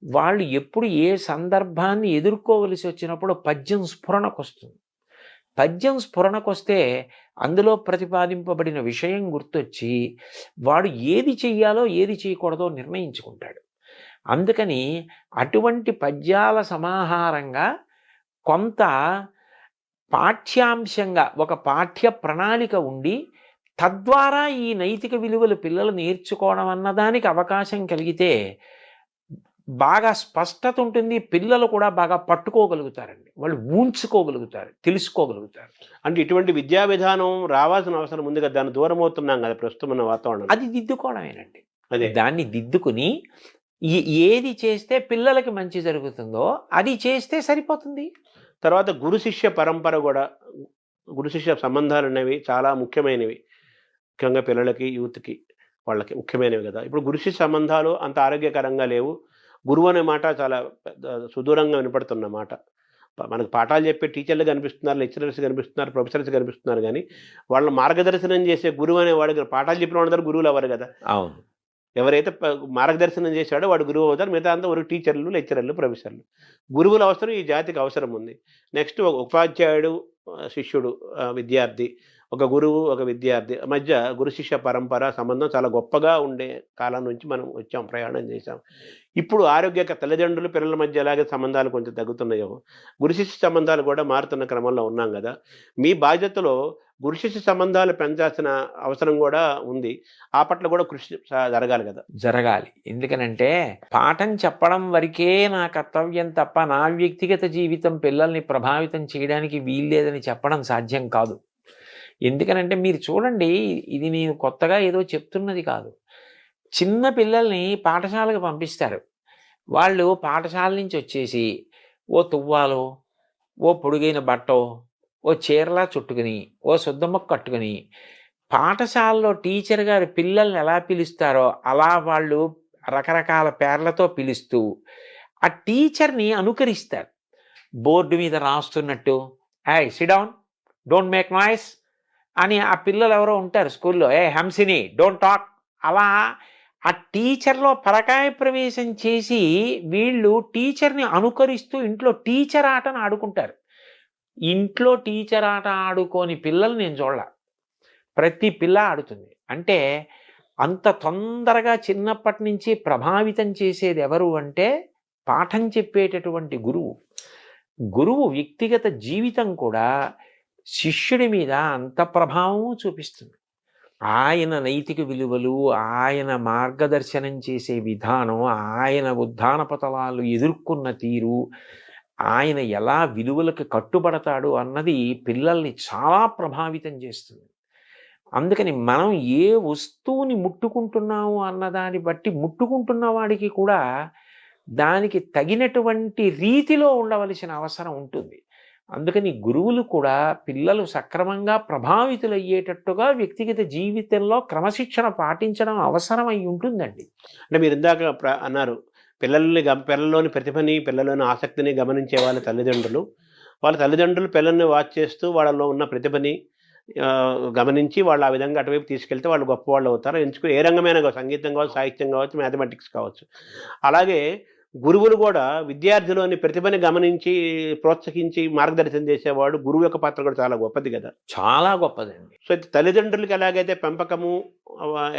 వాళ్ళు ఎప్పుడు ఏ సందర్భాన్ని ఎదుర్కోవలసి వచ్చినప్పుడు పద్యం స్ఫురణకొస్తుంది. పద్యం స్ఫురణకొస్తే అందులో ప్రతిపాదింపబడిన విషయం గుర్తొచ్చి వాడు ఏది చెయ్యాలో ఏది చేయకూడదో నిర్ణయించుకుంటాడు. అందుకని అటువంటి పద్యాల సమాహారంగా కొంత పాఠ్యాంశంగా ఒక పాఠ్య ప్రణాళిక ఉండి తద్వారా ఈ నైతిక విలువలు పిల్లలు నేర్చుకోవడం అన్నదానికి అవకాశం కలిగితే బాగా స్పష్టత ఉంటుంది. పిల్లలు కూడా బాగా పట్టుకోగలుగుతారండి. వాళ్ళు ఊంచుకోగలుగుతారు, తెలుసుకోగలుగుతారు. అంటే ఇటువంటి విద్యా విధానం రావాల్సిన అవసరం ఉంది కదా. దాన్ని దూరం అవుతున్నాం కదా ప్రస్తుతం ఉన్న వాతావరణం. అది దిద్దుకోవడమేనండి. అదే దాన్ని దిద్దుకుని ఏది చేస్తే పిల్లలకి మంచి జరుగుతుందో అది చేస్తే సరిపోతుంది. తర్వాత గురు శిష్య పరంపర కూడా, గురు శిష్య సంబంధాలు అనేవి చాలా ముఖ్యమైనవి. ముఖ్యంగా పిల్లలకి, యూత్కి, వాళ్ళకి ముఖ్యమైనవి కదా. ఇప్పుడు గురు శిష్య సంబంధాలు అంత ఆరోగ్యకరంగా లేవు. గురువు అనే మాట చాలా సుదూరంగా వినపడుతున్న మాట. మనకు పాఠాలు చెప్పే టీచర్లు కనిపిస్తున్నారు, లెక్చరర్స్ కనిపిస్తున్నారు, ప్రొఫెసర్స్ కనిపిస్తున్నారు కానీ వాళ్ళ మార్గదర్శనం చేసే గురువు అనేవాడు పాఠాలు చెప్పిన వాళ్ళందరూ గురువులు అవ్వరు కదా. అవును. ఎవరైతే మార్గదర్శనం చేశాడో వాడు గురువు అవుతారు, మిగతా అంతా ఒక టీచర్లు, లెక్చరర్లు, ప్రొఫెసర్లు. గురువుల అవసరం ఈ జాతికి అవసరం ఉంది. నెక్స్ట్ ఒక ఉపాధ్యాయుడు, శిష్యుడు, విద్యార్థి, ఒక గురువు, ఒక విద్యార్థి మధ్య గురు శిష్య పరంపర సంబంధం చాలా గొప్పగా ఉండే కాలం నుంచి మనం వచ్చాం, ప్రయాణం చేశాం. ఇప్పుడు ఆరోగ్యక తల్లిదండ్రులు పిల్లల మధ్య ఎలాగే సంబంధాలు కొంచెం తగ్గుతున్నాయో, గురు శిష్య సంబంధాలు కూడా మారుతున్న క్రమంలో ఉన్నాం కదా. మీ బాధ్యతలో గురు శిష్య సంబంధాలు పెంచాల్సిన అవసరం కూడా ఉంది. ఆ పట్ల కూడా కృషి జరగాలి కదా. జరగాలి. ఎందుకనంటే పాఠం చెప్పడం వరకే నా కర్తవ్యం తప్ప నా వ్యక్తిగత జీవితం పిల్లల్ని ప్రభావితం చేయడానికి వీల్లేదని చెప్పడం సాధ్యం కాదు. ఎందుకనంటే మీరు చూడండి, ఇది నేను కొత్తగా ఏదో చెప్తున్నది కాదు. చిన్న పిల్లల్ని పాఠశాలకు పంపిస్తారు. వాళ్ళు పాఠశాల నుంచి వచ్చేసి ఓ తువ్వాలో, ఓ పొడుగైన బట్టో, ఓ చీరలా చుట్టుకుని, ఓ శుద్ధముక్క కట్టుకుని పాఠశాలలో టీచర్ గారు పిల్లల్ని ఎలా పిలుస్తారో అలా వాళ్ళు రకరకాల పేర్లతో పిలుస్తూ ఆ టీచర్ని అనుకరిస్తారు. బోర్డు మీద రాస్తున్నట్టు, ఏయ్ SIT down, don't make noise అని ఆ పిల్లలు ఎవరో ఉంటారు స్కూల్లో, ఏ హంసిని డోంట్ టాక్, అలా ఆ టీచర్లో పరకాయ ప్రవేశం చేసి వీళ్ళు టీచర్ని అనుకరిస్తూ ఇంట్లో టీచర్ ఆటను ఆడుకుంటారు. ఇంట్లో టీచర్ ఆట ఆడుకోని పిల్లలు నేను చూడాల. ప్రతి పిల్ల ఆడుతుంది. అంటే అంత తొందరగా చిన్నప్పటి నుంచి ప్రభావితం చేసేది ఎవరు అంటే పాఠం చెప్పేటటువంటి గురువు. గురువు వ్యక్తిగత జీవితం కూడా శిష్యుడి మీద అంత ప్రభావం చూపిస్తుంది. ఆయన నైతిక విలువలు, ఆయన మార్గదర్శనం చేసే విధానం, ఆయన ఉద్ధాన పతలాలు ఎదుర్కొన్న తీరు, ఆయన ఎలా విలువలకు కట్టుబడతాడు అన్నది పిల్లల్ని చాలా ప్రభావితం చేస్తుంది. అందుకని మనం ఏ వస్తువుని ముట్టుకుంటున్నాము అన్నదాన్ని బట్టి ముట్టుకుంటున్న వాడికి కూడా దానికి తగినటువంటి రీతిలో ఉండవలసిన అవసరం ఉంటుంది. అందుకని గురువులు కూడా పిల్లలు సక్రమంగా ప్రభావితులయ్యేటట్టుగా వ్యక్తిగత జీవితంలో క్రమశిక్షణ పాటించడం అవసరం అయి ఉంటుందండి. అంటే మీరు ఇందాక అన్నారు, పిల్లల్లోని ప్రతిభని, పిల్లల్లోని ఆసక్తిని గమనించే వాళ్ళ తల్లిదండ్రులు పిల్లల్ని వాచ్ చేస్తూ వాళ్ళలో ఉన్న ప్రతిభని గమనించి వాళ్ళు ఆ విధంగా అటువైపు తీసుకెళ్తే వాళ్ళు గొప్పవాళ్ళు అవుతారు. ఎంచుకుని ఏ రంగమైనా కావచ్చు, సంగీతం కావచ్చు, సాహిత్యం కావచ్చు, మ్యాథమెటిక్స్ కావచ్చు. అలాగే గురువులు కూడా విద్యార్థిలోని ప్రతిభని గమనించి ప్రోత్సహించి మార్గదర్శనం చేసేవాడు. గురువు యొక్క పాత్ర కూడా చాలా గొప్పది కదా. చాలా గొప్పదండి. సో తల్లిదండ్రులకి ఎలాగైతే పెంపకము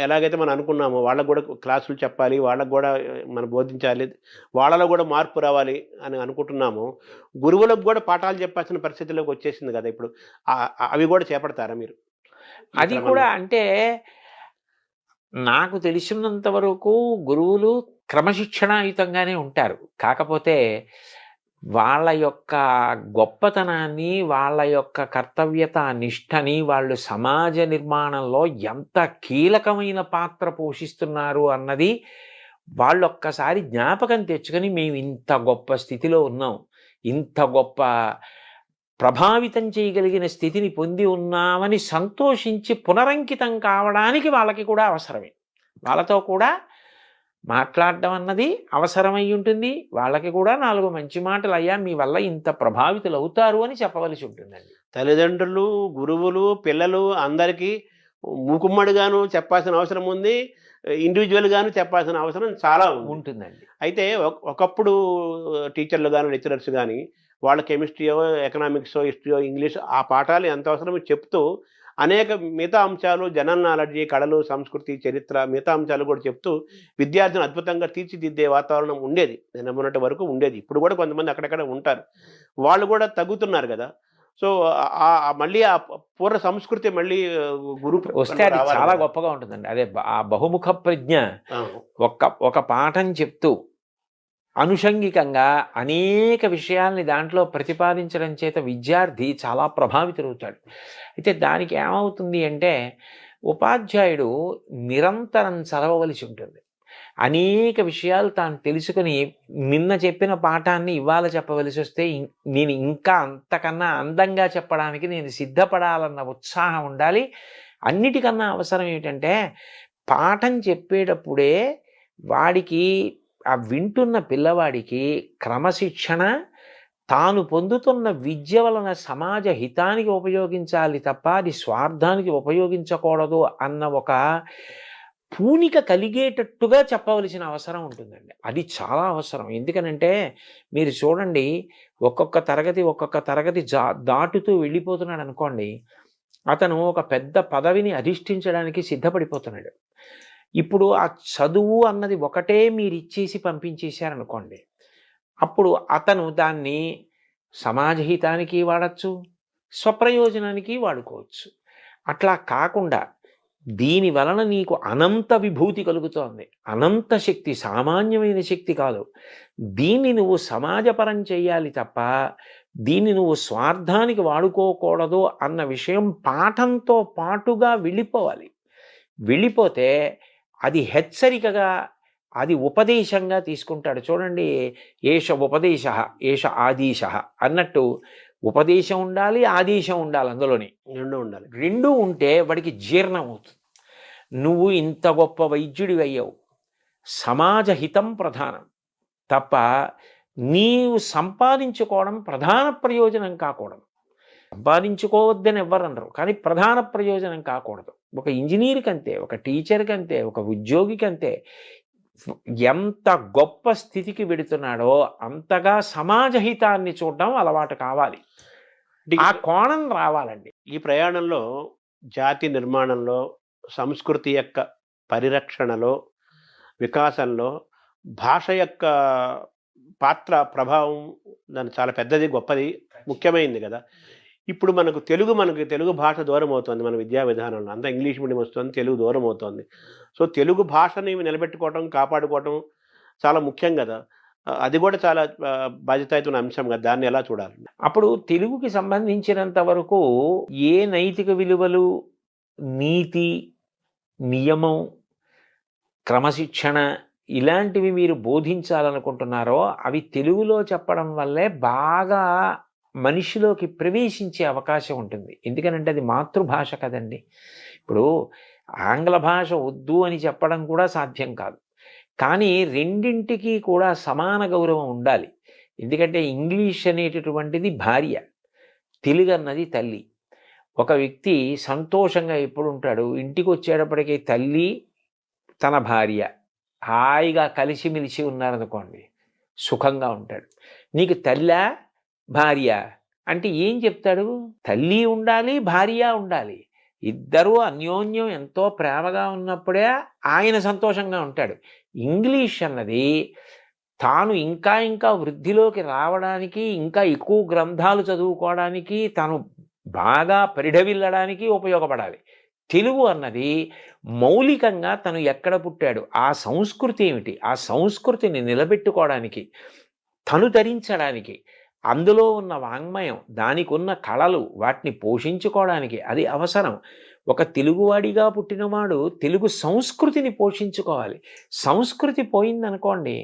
ఎలాగైతే మనం అనుకున్నామో వాళ్ళకు కూడా క్లాసులు చెప్పాలి, వాళ్ళకు కూడా మనం బోధించాలి, వాళ్ళలో కూడా మార్పు రావాలి అని అనుకుంటున్నాము. గురువులకు కూడా పాఠాలు చెప్పాల్సిన పరిస్థితిలోకి వచ్చేసింది కదా ఇప్పుడు. అవి కూడా చేపడతారా మీరు? అది కూడా అంటే నాకు తెలిసినంత వరకు గురువులు క్రమశిక్షణాయుతంగానే ఉంటారు. కాకపోతే వాళ్ళ యొక్క గొప్పతనాన్ని, వాళ్ళ యొక్క కర్తవ్యత నిష్టని వాళ్ళు సమాజ నిర్మాణంలో ఎంత కీలకమైన పాత్ర పోషిస్తున్నారు అన్నది వాళ్ళు ఒక్కసారి జ్ఞాపకం తెచ్చుకొని మేము ఇంత గొప్ప స్థితిలో ఉన్నాం, ఇంత గొప్ప ప్రభావితం చేయగలిగిన స్థితిని పొంది ఉన్నామని సంతోషించి పునరంకితం కావడానికి వాళ్ళకి కూడా అవసరమే. వాళ్ళతో కూడా మాట్లాడడం అన్నది అవసరమై ఉంటుంది. వాళ్ళకి కూడా 4 మంచి మాటలు, అయ్యా మీ వల్ల ఇంత ప్రభావితులు అవుతారు అని చెప్పవలసి ఉంటుందండి. తల్లిదండ్రులు, గురువులు, పిల్లలు అందరికీ మూకుమ్మడిగాను చెప్పాల్సిన అవసరం ఉంది, ఇండివిజువల్గాను చెప్పాల్సిన అవసరం చాలా ఉంటుందండి. అయితే ఒకప్పుడు టీచర్లు కానీ, లెక్చరర్స్ కానీ వాళ్ళ కెమిస్ట్రీయో, ఎకనామిక్సో, హిస్టరీయో, ఇంగ్లీష్ ఆ పాఠాలు ఎంత అవసరమో చెప్తూ అనేక మిగతా అంశాలు, జనరల్ నాలెడ్జి, కళలు, సంస్కృతి, చరిత్ర, మిగతా అంశాలు కూడా చెప్తూ విద్యార్థిని అద్భుతంగా తీర్చిదిద్దే వాతావరణం ఉండేది. నేను మొన్నటి వరకు ఉండేది. ఇప్పుడు కూడా కొంతమంది అక్కడక్కడ ఉంటారు. వాళ్ళు కూడా తగ్గుతున్నారు కదా. సో మళ్ళీ ఆ పూర్వ సంస్కృతి మళ్ళీ వస్తే అది చాలా గొప్పగా ఉంటుందండి. అదే ఆ బహుముఖ ప్రజ్ఞ. ఒక పాఠం చెప్తూ అనుషంగికంగా అనేక విషయాల్ని దాంట్లో ప్రతిపాదించడం చేత విద్యార్థి చాలా ప్రభావితులవుతాడు. అయితే దానికి ఏమవుతుంది అంటే ఉపాధ్యాయుడు నిరంతరం చదవవలసి ఉంటుంది. అనేక విషయాలు తాను తెలుసుకుని నిన్న చెప్పిన పాఠాన్ని ఇవాళ చెప్పవలసి వస్తే నేను ఇంకా అంతకన్నా అందంగా చెప్పడానికి నేను సిద్ధపడాలన్న ఉత్సాహం ఉండాలి. అన్నిటికన్నా అవసరం ఏమిటంటే పాఠం చెప్పేటప్పుడే వాడికి ఆ వింటున్న పిల్లవాడికి క్రమశిక్షణ, తాను పొందుతున్న విద్య వలన సమాజ హితానికి ఉపయోగించాలి తప్ప అది స్వార్థానికి ఉపయోగించకూడదు అన్న ఒక పూనిక కలిగేటట్టుగా చెప్పవలసిన అవసరం ఉంటుందండి. అది చాలా అవసరం. ఎందుకనంటే మీరు చూడండి, ఒక్కొక్క తరగతి దాటుతూ వెళ్ళిపోతున్నాడు అనుకోండి, అతను ఒక పెద్ద పదవిని అధిష్ఠించడానికి సిద్ధపడిపోతున్నాడు. ఇప్పుడు ఆ చదువు అన్నది ఒకటే మీరు ఇచ్చేసి పంపించేశారనుకోండి, అప్పుడు అతను దాన్ని సమాజహితానికి వాడచ్చు, స్వప్రయోజనానికి వాడుకోవచ్చు. అట్లా కాకుండా దీని వలన నీకు అనంత విభూతి కలుగుతోంది, అనంత శక్తి, సామాన్యమైన శక్తి కాదు. దీన్ని నువ్వు సమాజపరం చేయాలి తప్ప దీన్ని నువ్వు స్వార్థానికి వాడుకోకూడదు అన్న విషయం పాఠంతో పాటుగా వెళ్ళిపోవాలి. వెళ్ళిపోతే అది హెచ్చరికగా, అది ఉపదేశంగా తీసుకుంటాడు. చూడండి, ఏష ఉపదేశ ఏష ఆదేశ అన్నట్టు ఉపదేశం ఉండాలి, ఆదేశం ఉండాలి. అందులోని రెండు ఉంటే వాడికి జీర్ణం అవుతుంది. నువ్వు ఇంత గొప్ప వైద్యుడివి అయ్యావు, సమాజ హితం ప్రధానం తప్ప నీవు సంపాదించుకోవడం ప్రధాన ప్రయోజనం కాకూడదు. సంపాదించుకోవద్దని ఎవ్వరనరు, కానీ ప్రధాన ప్రయోజనం కాకూడదు. ఒక ఇంజనీర్కి అంతే, ఒక టీచర్కి అంతే, ఒక ఉద్యోగికి అంతే. ఎంత గొప్ప స్థితికి వెడుతున్నాడో అంతగా సమాజ హితాన్ని చూడడం అలవాటు కావాలి. ఆ కోణం రావాలండి. ఈ ప్రయాణంలో జాతి నిర్మాణంలో, సంస్కృతి యొక్క పరిరక్షణలో, వికాసంలో భాష యొక్క పాత్ర, ప్రభావం దాని చాలా పెద్దది, గొప్పది, ముఖ్యమైనది కదా. ఇప్పుడు మనకు తెలుగు భాష దూరం అవుతుంది. మన విద్యా విధానంలో అంతా ఇంగ్లీష్ మీడియం వస్తుంది, తెలుగు దూరం అవుతుంది. సో తెలుగు భాషని నిలబెట్టుకోవటం, కాపాడుకోవటం చాలా ముఖ్యం కదా. అది కూడా చాలా బాధ్యతాయుతమైన అంశం కదా. దాన్ని ఎలా చూడాలి? అప్పుడు తెలుగుకి సంబంధించినంత వరకు ఏ నైతిక విలువలు, నీతి, నియమం, క్రమశిక్షణ ఇలాంటివి మీరు బోధించాలనుకుంటున్నారో అవి తెలుగులో చెప్పడం వల్లే బాగా మనిషిలోకి ప్రవేశించే అవకాశం ఉంటుంది. ఎందుకనంటే అది మాతృభాష కదండి. ఇప్పుడు ఆంగ్ల భాష వద్దు అని చెప్పడం కూడా సాధ్యం కాదు. కానీ రెండింటికి కూడా సమాన గౌరవం ఉండాలి. ఎందుకంటే ఇంగ్లీష్ అనేటటువంటిది భార్య, తెలుగు అన్నది తల్లి. ఒక వ్యక్తి సంతోషంగా ఎప్పుడు ఉంటాడు, ఇంటికి వచ్చేటప్పటికీ తల్లి, తన భార్య హాయిగా కలిసిమెలిసి ఉన్నారనుకోండి, సుఖంగా ఉంటాడు. నీకు తల్లా భార్య అంటే ఏం చెప్తాడు? తల్లి ఉండాలి, భార్య ఉండాలి. ఇద్దరూ అన్యోన్యం ఎంతో ప్రేమగా ఉన్నప్పుడే ఆయన సంతోషంగా ఉంటాడు. ఇంగ్లీష్ అన్నది తాను ఇంకా ఇంకా వృద్ధిలోకి రావడానికి, ఇంకా ఎక్కువ గ్రంథాలు చదువుకోవడానికి, తాను బాగా పరిఢవిల్లడానికి ఉపయోగపడాలి. తెలుగు అన్నది మౌలికంగా తను ఎక్కడ పుట్టాడు, ఆ సంస్కృతి ఏమిటి, ఆ సంస్కృతిని నిలబెట్టుకోవడానికి, తను ధరించడానికి, అందులో ఉన్న వాంగ్మయం, దానికి ఉన్న కళలు, వాటిని పోషించుకోవడానికి అది అవసరం. ఒక తెలుగువాడిగా పుట్టినవాడు తెలుగు సంస్కృతిని పోషించుకోవాలి. సంస్కృతి పోయిందనుకోండి,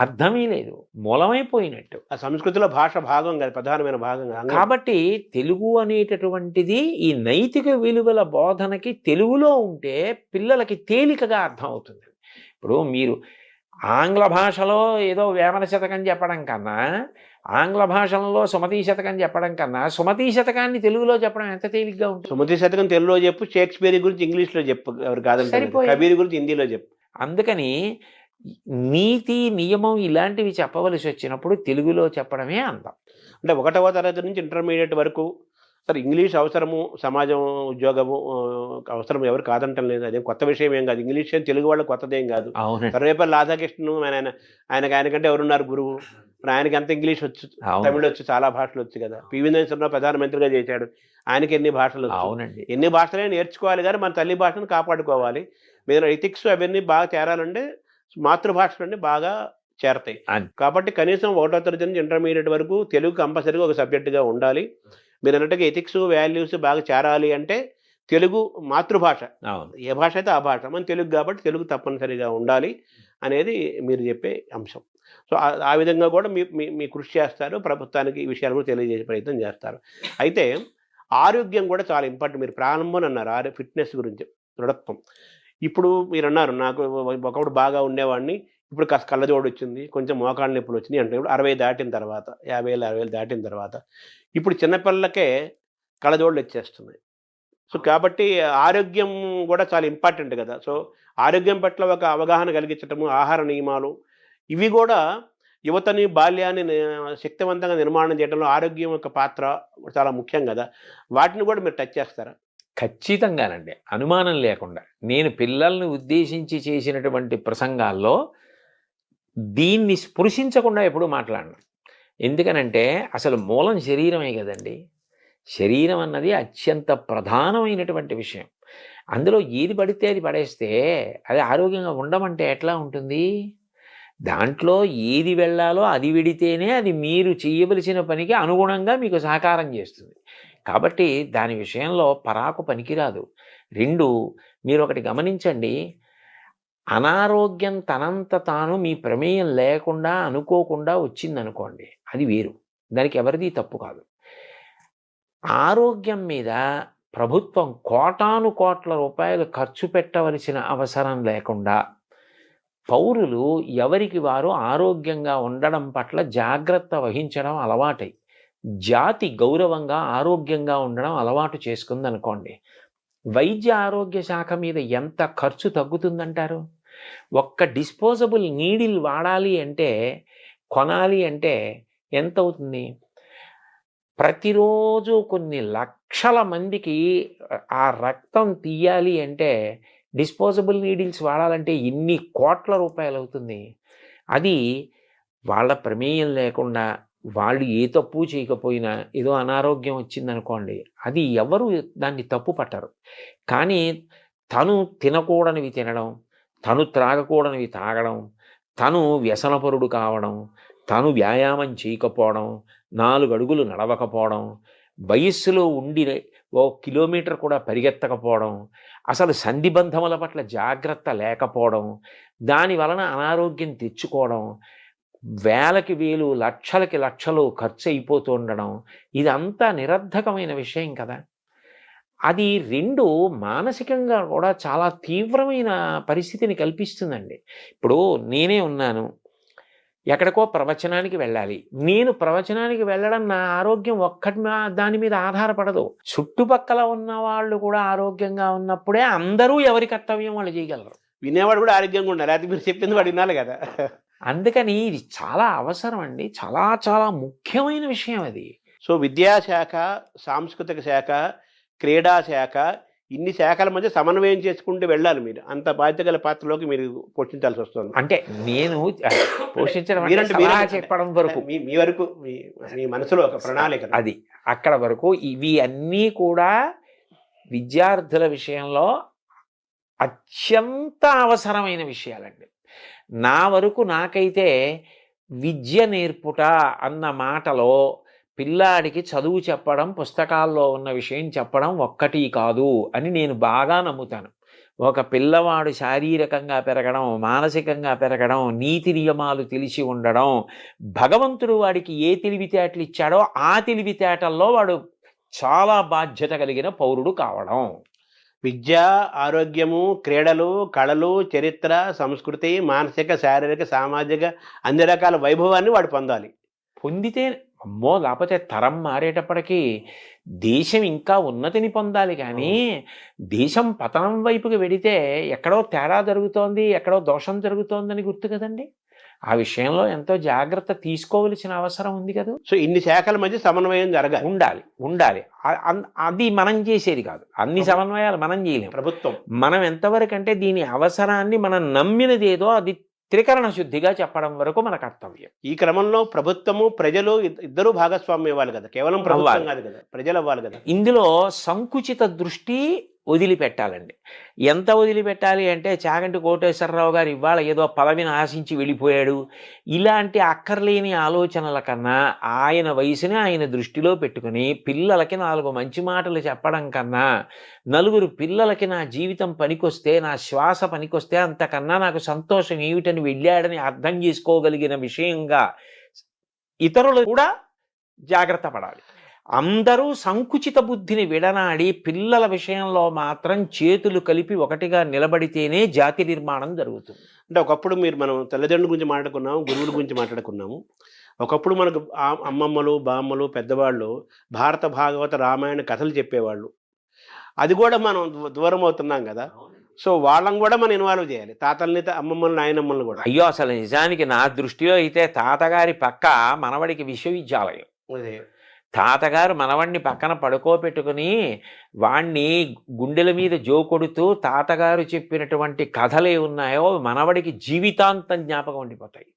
అర్థమే లేదు, మూలమైపోయినట్టు. ఆ సంస్కృతిలో భాష భాగం కదా, ప్రధానమైన భాగం. కాబట్టి తెలుగు అనేటటువంటిది ఈ నైతిక విలువల బోధనకి తెలుగులో ఉంటే పిల్లలకి తేలికగా అర్థం అవుతుంది. ఇప్పుడు మీరు ఆంగ్ల భాషలో ఏదో వేమన శతకం చెప్పడం కన్నా, ఆంగ్ల భాషలో సుమతీ శతకం చెప్పడం కన్నా, సుమతీ శతకాన్ని తెలుగులో చెప్పడం ఎంత తేలిగ్గా ఉంటుంది. సుమతీ శతకం తెలుగులో చెప్పు, షేక్స్పియర్ గురించి ఇంగ్లీష్లో చెప్పు, ఎవరు కాదంటే కబీర్ గురించి హిందీలో చెప్పు. అందుకని నీతి, నియమం ఇలాంటివి చెప్పవలసి వచ్చినప్పుడు తెలుగులో చెప్పడమే అందం. అంటే 1వ తరగతి నుంచి ఇంటర్మీడియట్ వరకు సరే ఇంగ్లీష్ అవసరము, సమాజం, ఉద్యోగము అవసరం, ఎవరు కాదంటం లేదు. అదేం కొత్త విషయం ఏం కాదు. ఇంగ్లీష్ ఏం తెలుగు వాళ్ళకి కొత్తదేం కాదు. సర్వేపల్లి రాధాకృష్ణన్ ఆయనకంటే ఎవరున్నారు గురువు? ఆయనకి అంత ఇంగ్లీష్ వచ్చు, తమిళ వచ్చు, చాలా భాషలు వచ్చు కదా. పివి నరసింహరావు ప్రధానమంత్రిగా చేశాడు, ఆయనకి ఎన్ని భాషలు వచ్చు. ఎన్ని భాషలే నేర్చుకోవాలి, కానీ మన తల్లి భాషను కాపాడుకోవాలి. మీరు ఎథిక్స్ అవన్నీ బాగా చేరాలంటే మాతృభాషలన్నీ బాగా చేరతాయి. కాబట్టి కనీసం 1వ తరగతి నుంచి ఇంటర్మీడియట్ వరకు తెలుగు కంపల్సరీగా ఒక సబ్జెక్టుగా ఉండాలి. మీరు అన్నట్టుగా ఎథిక్స్, వాల్యూస్ బాగా చేరాలి అంటే తెలుగు మాతృభాష, ఏ భాష అయితే ఆ భాష, మన తెలుగు కాబట్టి తెలుగు తప్పనిసరిగా ఉండాలి అనేది మీరు చెప్పే అంశం. సో ఆ విధంగా కూడా మీ కృషి చేస్తారు, ప్రభుత్వానికి ఈ విషయాలు కూడా తెలియజేసే ప్రయత్నం చేస్తారు. అయితే ఆరోగ్యం కూడా చాలా ఇంపార్టెంట్. మీరు ప్రారంభం అన్నారు ఫిట్నెస్ గురించి, దృఢత్వం. ఇప్పుడు మీరు అన్నారు, నాకు ఒకప్పుడు బాగా ఉండేవాడిని, ఇప్పుడు కాస్త కళ్ళజోడు వచ్చింది, కొంచెం మోకాళ్ళ నొప్పులు వచ్చినాయి అంటే ఇప్పుడు 60 దాటిన తర్వాత 50 దాటిన తర్వాత ఇప్పుడు చిన్నపిల్లలకే కళ్ళజోడులు వచ్చేస్తున్నాయి. సో కాబట్టి ఆరోగ్యం కూడా చాలా ఇంపార్టెంట్ కదా! సో ఆరోగ్యం పట్ల ఒక అవగాహన కలిగించటము, ఆహార నియమాలు ఇవి కూడా యువతని, బాల్యాన్ని శక్తివంతంగా నిర్మాణం చేయడంలో ఆరోగ్యం యొక్క పాత్ర చాలా ముఖ్యం కదా! వాటిని కూడా మీరు టచ్ చేస్తారా? ఖచ్చితంగానండి, అనుమానం లేకుండా. నేను పిల్లల్ని ఉద్దేశించి చేసినటువంటి ప్రసంగాల్లో దీన్ని స్పృశించకుండా ఎప్పుడూ మాట్లాడను. ఎందుకనంటే అసలు మూలం శరీరమే కదండి. శరీరం అన్నది అత్యంత ప్రధానమైనటువంటి విషయం. అందులో ఏది పడితే అది పడేస్తే అది ఆరోగ్యంగా ఉండమంటే ఎట్లా ఉంటుంది? దాంట్లో ఏది వెళ్ళాలో అది విడితేనే అది మీరు చేయవలసిన పనికి అనుగుణంగా మీకు సహకారం చేస్తుంది. కాబట్టి దాని విషయంలో పరాకు పనికిరాదు. 2, మీరు ఒకటి గమనించండి, అనారోగ్యం తనంత తాను మీ ప్రమేయం లేకుండా అనుకోకుండా వచ్చిందనుకోండి, అది వేరు. దానికి ఎవరిది తప్పు కాదు. ఆరోగ్యం మీద ప్రభుత్వం కోటాను కోట్ల రూపాయలు ఖర్చు పెట్టవలసిన అవసరం లేకుండా పౌరులు ఎవరికి వారు ఆరోగ్యంగా ఉండడం పట్ల జాగ్రత్త వహించడం అలవాటై జాతి గౌరవంగా ఆరోగ్యంగా ఉండడం అలవాటు చేసుకుందనుకోండి, వైద్య ఆరోగ్య శాఖ మీద ఎంత ఖర్చు తగ్గుతుందంటారు? ఒక్క డిస్పోజబుల్ నీడిల్ వాడాలి అంటే, కొనాలి అంటే ఎంత అవుతుంది? ప్రతిరోజు కొన్ని లక్షల మందికి ఆ రక్తం తీయాలి అంటే డిస్పోజబుల్ నీడిల్స్ వాడాలంటే ఎన్ని కోట్ల రూపాయలు అవుతుంది. అది వాళ్ళ ప్రమేయం లేకుండా వాళ్ళు ఏ తప్పు చేయకపోయినా ఏదో అనారోగ్యం వచ్చిందనుకోండి, అది ఎవరు దాన్ని తప్పు పట్టరు. కానీ తను తినకూడనివి తినడం, తను త్రాగకూడనివి తాగడం, తను వ్యసనపరుడు కావడం, తను వ్యాయామం చేయకపోవడం, 4 అడుగులు నడవకపోవడం, వయస్సులో ఉండి 1 కిలోమీటర్ కూడా పరిగెత్తకపోవడం, అసలు సంధిబంధముల పట్ల జాగ్రత్త లేకపోవడం, దాని వలన అనారోగ్యం తెచ్చుకోవడం, వేలకి వేలు, లక్షలకి లక్షలు ఖర్చు అయిపోతూ ఉండడం, ఇదంతా నిరర్ధకమైన విషయం కదా. అది 2 మానసికంగా కూడా చాలా తీవ్రమైన పరిస్థితిని కల్పిస్తుందండి. ఇప్పుడు నేనే ఉన్నాను, ఎక్కడికో ప్రవచనానికి వెళ్ళాలి. నేను ప్రవచనానికి వెళ్ళడం నా ఆరోగ్యం దాని మీద ఆధారపడదు. చుట్టుపక్కల ఉన్న వాళ్ళు కూడా ఆరోగ్యంగా ఉన్నప్పుడే అందరూ ఎవరి కర్తవ్యం వాళ్ళు చేయగలరు. వినేవాడు కూడా ఆరోగ్యంగా ఉండాలి, అది మీరు చెప్పింది వాడు వినాలి కదా. అందుకని ఇది చాలా అవసరం అండి, చాలా చాలా ముఖ్యమైన విషయం అది. సో విద్యాశాఖ, సాంస్కృతిక శాఖ, క్రీడా శాఖ, ఇన్ని శాఖల మధ్య సమన్వయం చేసుకుంటూ వెళ్ళాలి మీరు. అంత బాధ్యత గల పాత్రలోకి మీరు పోషించాల్సి వస్తుంది. అంటే నేను పోషించడం అంటే సలహా చెప్పడం వరకు, మీ వరకు మీ మనసులో ఒక ప్రణాళిక అది అక్కడ వరకు. ఇవి అన్నీ కూడా విద్యార్థుల విషయంలో అత్యంత అవసరమైన విషయాలండి. నా వరకు నాకైతే విద్య నేర్పుట అన్న మాటలో పిల్లాడికి చదువు చెప్పడం, పుస్తకాల్లో ఉన్న విషయం చెప్పడం ఒక్కటి కాదు అని నేను బాగా నమ్ముతాను. ఒక పిల్లవాడు శారీరకంగా పెరగడం, మానసికంగా పెరగడం, నీతి నియమాలు తెలిసి ఉండడం, భగవంతుడు వాడికి ఏ తెలివితేటలు ఇచ్చాడో ఆ తెలివితేటల్లో వాడు చాలా బాధ్యత కలిగిన పౌరుడు కావడం. విద్య, ఆరోగ్యము, క్రీడలు, కళలు, చరిత్ర, సంస్కృతి, మానసిక, శారీరక, సామాజిక అన్ని రకాల వైభవాన్ని వాడు పొందాలి. పొందితే అమ్మో, లేకపోతే తరం మారేటప్పటికీ దేశం ఇంకా ఉన్నతిని పొందాలి. కానీ దేశం పతనం వైపుకి వెడితే ఎక్కడో తేడా జరుగుతోంది, ఎక్కడో దోషం జరుగుతోందని గుర్తు కదండి. ఆ విషయంలో ఎంతో జాగ్రత్త తీసుకోవలసిన అవసరం ఉంది కదా. సో ఇన్ని శాఖల మధ్య సమన్వయం జరగాలి, ఉండాలి. అది మనం చేసేది కాదు. అన్ని సమన్వయాలు మనం చేయలేము. ప్రభుత్వం మనం ఎంతవరకు అంటే దీని అవసరాన్ని మనం నమ్మినదేదో అది త్రికరణ శుద్ధిగా చెప్పడం వరకు మన కర్తవ్యం. ఈ క్రమంలో ప్రభుత్వము, ప్రజలు ఇద్దరూ భాగస్వామ్యం ఇవ్వాలి కదా. కేవలం ప్రభుత్వం కాదు కదా, ప్రజలు అవ్వాలి కదా. ఇందులో సంకుచిత దృష్టి వదిలిపెట్టాలండి. ఎంత వదిలిపెట్టాలి అంటే, చాగంటి కోటేశ్వరరావు గారు ఇవాళ ఏదో పదవిని ఆశించి వెళ్ళిపోయాడు, ఇలాంటి అక్కర్లేని ఆలోచనల కన్నా ఆయన వయసుని ఆయన దృష్టిలో పెట్టుకుని పిల్లలకి 4 మంచి మాటలు చెప్పడం కన్నా, 4 పిల్లలకి నా జీవితం పనికొస్తే, నా శ్వాస పనికొస్తే అంతకన్నా నాకు సంతోషం ఏమిటని వెళ్ళాడని అర్థం చేసుకోగలిగిన విషయంగా ఇతరులు కూడా జాగ్రత్త పడాలి. అందరూ సంకుచిత బుద్ధిని విడనాడి పిల్లల విషయంలో మాత్రం చేతులు కలిపి ఒకటిగా నిలబడితేనే జాతి నిర్మాణం జరుగుతుంది. అంటే ఒకప్పుడు మనం తల్లిదండ్రుల గురించి మాట్లాడుకున్నాము, గురువుల గురించి మాట్లాడుకున్నాము. ఒకప్పుడు మనకు అమ్మమ్మలు, బామ్మలు, పెద్దవాళ్ళు భారత, భాగవత, రామాయణ కథలు చెప్పేవాళ్ళు. అది కూడా మనం దూరం అవుతున్నాం కదా! సో, వాళ్ళని కూడా మనం ఇన్వాల్వ్ చేయాలి. తాతల్ని, అమ్మమ్మల్ని, నాయనమ్మల్ని కూడా. అయ్యో! అసలు నిజానికి నా దృష్టిలో అయితే తాతగారి పక్క మనవడికి విశ్వవిద్యాలయం. అదే. తాతగారు మనవడిని పక్కన పడుకోబెట్టుకుని వాణ్ణి గుండెల మీద జోకొడుతూ తాతగారు చెప్పినటువంటి కథలే ఉన్నాయో మనవడికి జీవితాంతం జ్ఞాపకం ఉండిపోతాయి.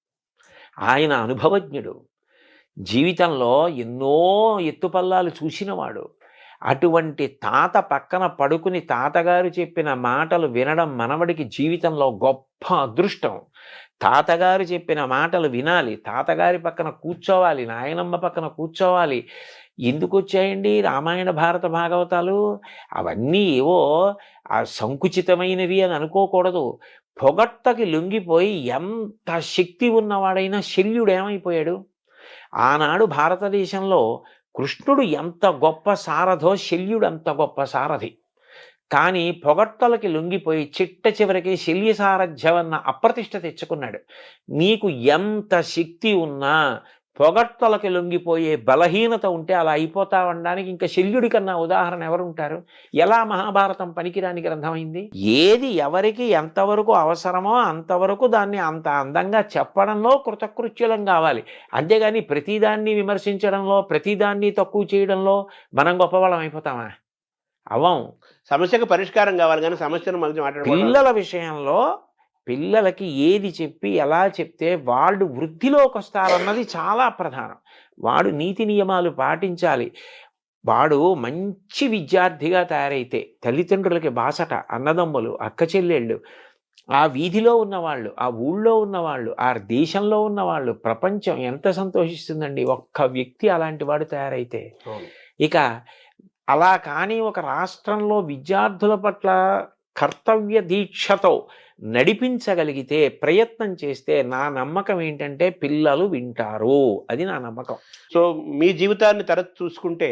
ఆయన అనుభవజ్ఞుడు, జీవితంలో ఎన్నో ఎత్తుపల్లాలు చూసినవాడు. అటువంటి తాత పక్కన పడుకుని తాతగారు చెప్పిన మాటలు వినడం మనవడికి జీవితంలో గొప్ప అదృష్టం. తాతగారు చెప్పిన మాటలు వినాలి, తాతగారి పక్కన కూర్చోవాలి, నాయనమ్మ పక్కన కూర్చోవాలి. ఎందుకు వచ్చాయండి రామాయణ, భారత, భాగవతాలు? అవన్నీ ఏవో సంకుచితమైనవి అని అనుకోకూడదు. పొగట్టకి లొంగిపోయి ఎంత శక్తి ఉన్నవాడైనా శల్యుడు ఏమైపోయాడు? ఆనాడు భారతదేశంలో కృష్ణుడు ఎంత గొప్ప సారథో శల్యుడు అంత గొప్ప సారథి. కానీ పొగట్టలకి లొంగిపోయి చిట్ట చివరికి శల్య సారథ్యమన్న అప్రతిష్ట తెచ్చుకున్నాడు. నీకు ఎంత శక్తి ఉన్నా పొగట్టలకి లొంగిపోయే బలహీనత ఉంటే అలా అయిపోతావనడానికి ఇంకా శల్యుడి కన్నా ఉదాహరణ ఎవరుంటారు? ఎలా మహాభారతం పనికిరాని గ్రంథమైంది? ఏది ఎవరికి ఎంతవరకు అవసరమో అంతవరకు దాన్ని అంత అందంగా చెప్పడంలో కృతకృత్యులం కావాలి. అంతేగాని ప్రతిదాన్ని విమర్శించడంలో, ప్రతిదాన్ని తక్కువ చేయడంలో మనం గొప్పవాళ్ళం అయిపోతామా? అవం. సమస్యకు పరిష్కారం కావాలి కానీ సమస్యను మళ్ళీ మాట్లాడుకోవడం. పిల్లల విషయంలో పిల్లలకి ఏది చెప్పి ఎలా చెప్తే వాళ్ళు వృద్ధిలోకి వస్తారన్నది చాలా ప్రధానం. వాడు నీతి నియమాలు పాటించాలి. వాడు మంచి విద్యార్థిగా తయారైతే తల్లిదండ్రులకి బాసట, అన్నదమ్ములు, అక్క చెల్లెళ్ళు, ఆ వీధిలో ఉన్నవాళ్ళు, ఆ ఊళ్ళో ఉన్నవాళ్ళు, ఆ దేశంలో ఉన్నవాళ్ళు, ప్రపంచం ఎంత సంతోషిస్తుందండి ఒక్క వ్యక్తి అలాంటి వాడు తయారైతే. ఇక అలా కానీ ఒక రాష్ట్రంలో విద్యార్థుల పట్ల కర్తవ్య దీక్షతో నడిపించగలిగితే, ప్రయత్నం చేస్తే నా నమ్మకం ఏంటంటే పిల్లలు వింటారు. అది నా నమ్మకం. సో, మీ జీవితాన్ని తరచు చూసుకుంటే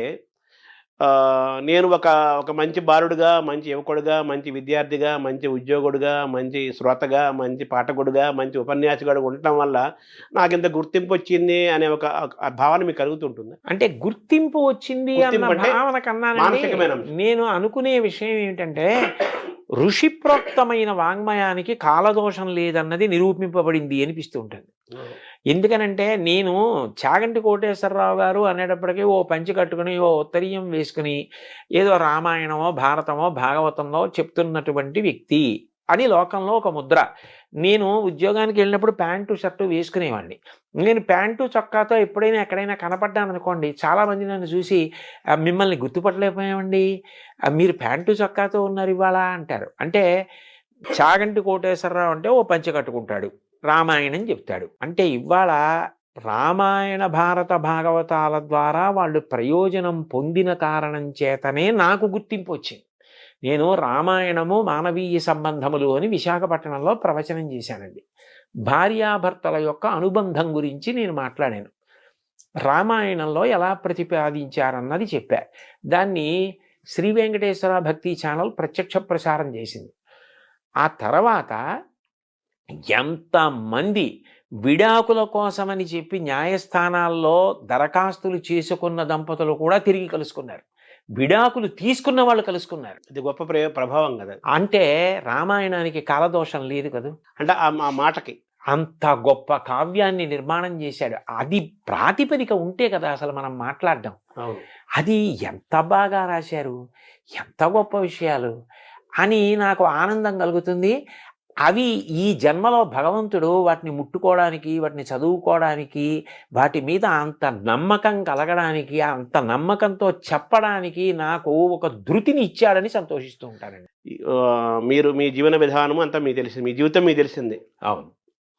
నేను ఒక మంచి బాలుడుగా, మంచి యువకుడుగా, మంచి విద్యార్థిగా, మంచి ఉద్యోగుడుగా, మంచి శ్రోతగా, మంచి పాఠకుడుగా, మంచి ఉపన్యాసకుడుగా ఉండటం వల్ల నాకింత గుర్తింపు వచ్చింది అనే ఒక భావన మీకు కలుగుతుంటుంది. అంటే గుర్తింపు వచ్చింది అన్న భావన కన్నా నేను అనుకునే విషయం ఏమిటంటే, ఋషిప్రోక్తమైన వాంగ్మయానికి కాలదోషం లేదన్నది నిరూపింపబడింది అనిపిస్తూ ఉంటుంది. ఎందుకనంటే నేను చాగంటి కోటేశ్వరరావు గారు అనేటప్పటికీ ఓ పంచి కట్టుకుని, ఓ ఉత్తరీయం వేసుకుని ఏదో రామాయణమో, భారతమో, భాగవతంలో చెప్తున్నటువంటి వ్యక్తి అని లోకంలో ఒక ముద్ర. నేను ఉద్యోగానికి వెళ్ళినప్పుడు ప్యాంటు షర్టు వేసుకునేవాడిని. నేను ప్యాంటు చొక్కాతో ఎప్పుడైనా ఎక్కడైనా కనపడ్డాను అనుకోండి, చాలామంది నన్ను చూసి మిమ్మల్ని గుర్తుపట్టలేకపోయామండి, మీరు ప్యాంటు చొక్కాతో ఉన్నారు ఇవాళ అంటారు. అంటే చాగంటి కోటేశ్వరరావు అంటే ఓ పంచె కట్టుకుంటాడు, రామాయణం చెప్తాడు. అంటే ఇవాళ రామాయణ, భారత, భాగవతాల ద్వారా వాళ్ళు ప్రయోజనం పొందిన కారణం చేతనే నాకు గుర్తింపు వచ్చింది. నేను రామాయణము మానవీయ సంబంధములు అని విశాఖపట్నంలో ప్రవచనం చేశానండి. భార్యాభర్తల యొక్క అనుబంధం గురించి నేను మాట్లాడాను. రామాయణంలో ఎలా ప్రతిపాదించారన్నది చెప్పా. దాన్ని శ్రీ వెంకటేశ్వర భక్తి ఛానల్ ప్రత్యక్ష ప్రసారం చేసింది. ఆ తర్వాత ఎంతమంది విడాకుల కోసమని చెప్పి న్యాయస్థానాల్లో దరఖాస్తులు చేసుకున్న దంపతులు కూడా తిరిగి కలుసుకున్నారు. విడాకులు తీసుకున్న వాళ్ళు కలుసుకున్నారు. ఇది గొప్ప ప్రభావం కదా. అంటే రామాయణానికి కాలదోషం లేదు కదా. అంటే ఆ మాటకి అంత గొప్ప కావ్యాన్ని నిర్మాణం చేశాడు. అది ప్రాతిపదిక ఉంటే కదా అసలు మనం మాట్లాడడం. అది ఎంత బాగా రాశారు, ఎంత గొప్ప విషయాలు అని నాకు ఆనందం కలుగుతుంది. అవి ఈ జన్మలో భగవంతుడు వాటిని ముట్టుకోవడానికి, వాటిని చదువుకోవడానికి, వాటి మీద అంత నమ్మకం కలగడానికి, అంత నమ్మకంతో చెప్పడానికి నాకు ఒక ధృతిని ఇచ్చాడని సంతోషిస్తూ ఉంటానండి. మీరు మీ జీవన విధానం అంతా మీకు తెలిసింది, మీ జీవితం మీకు తెలిసింది. అవును,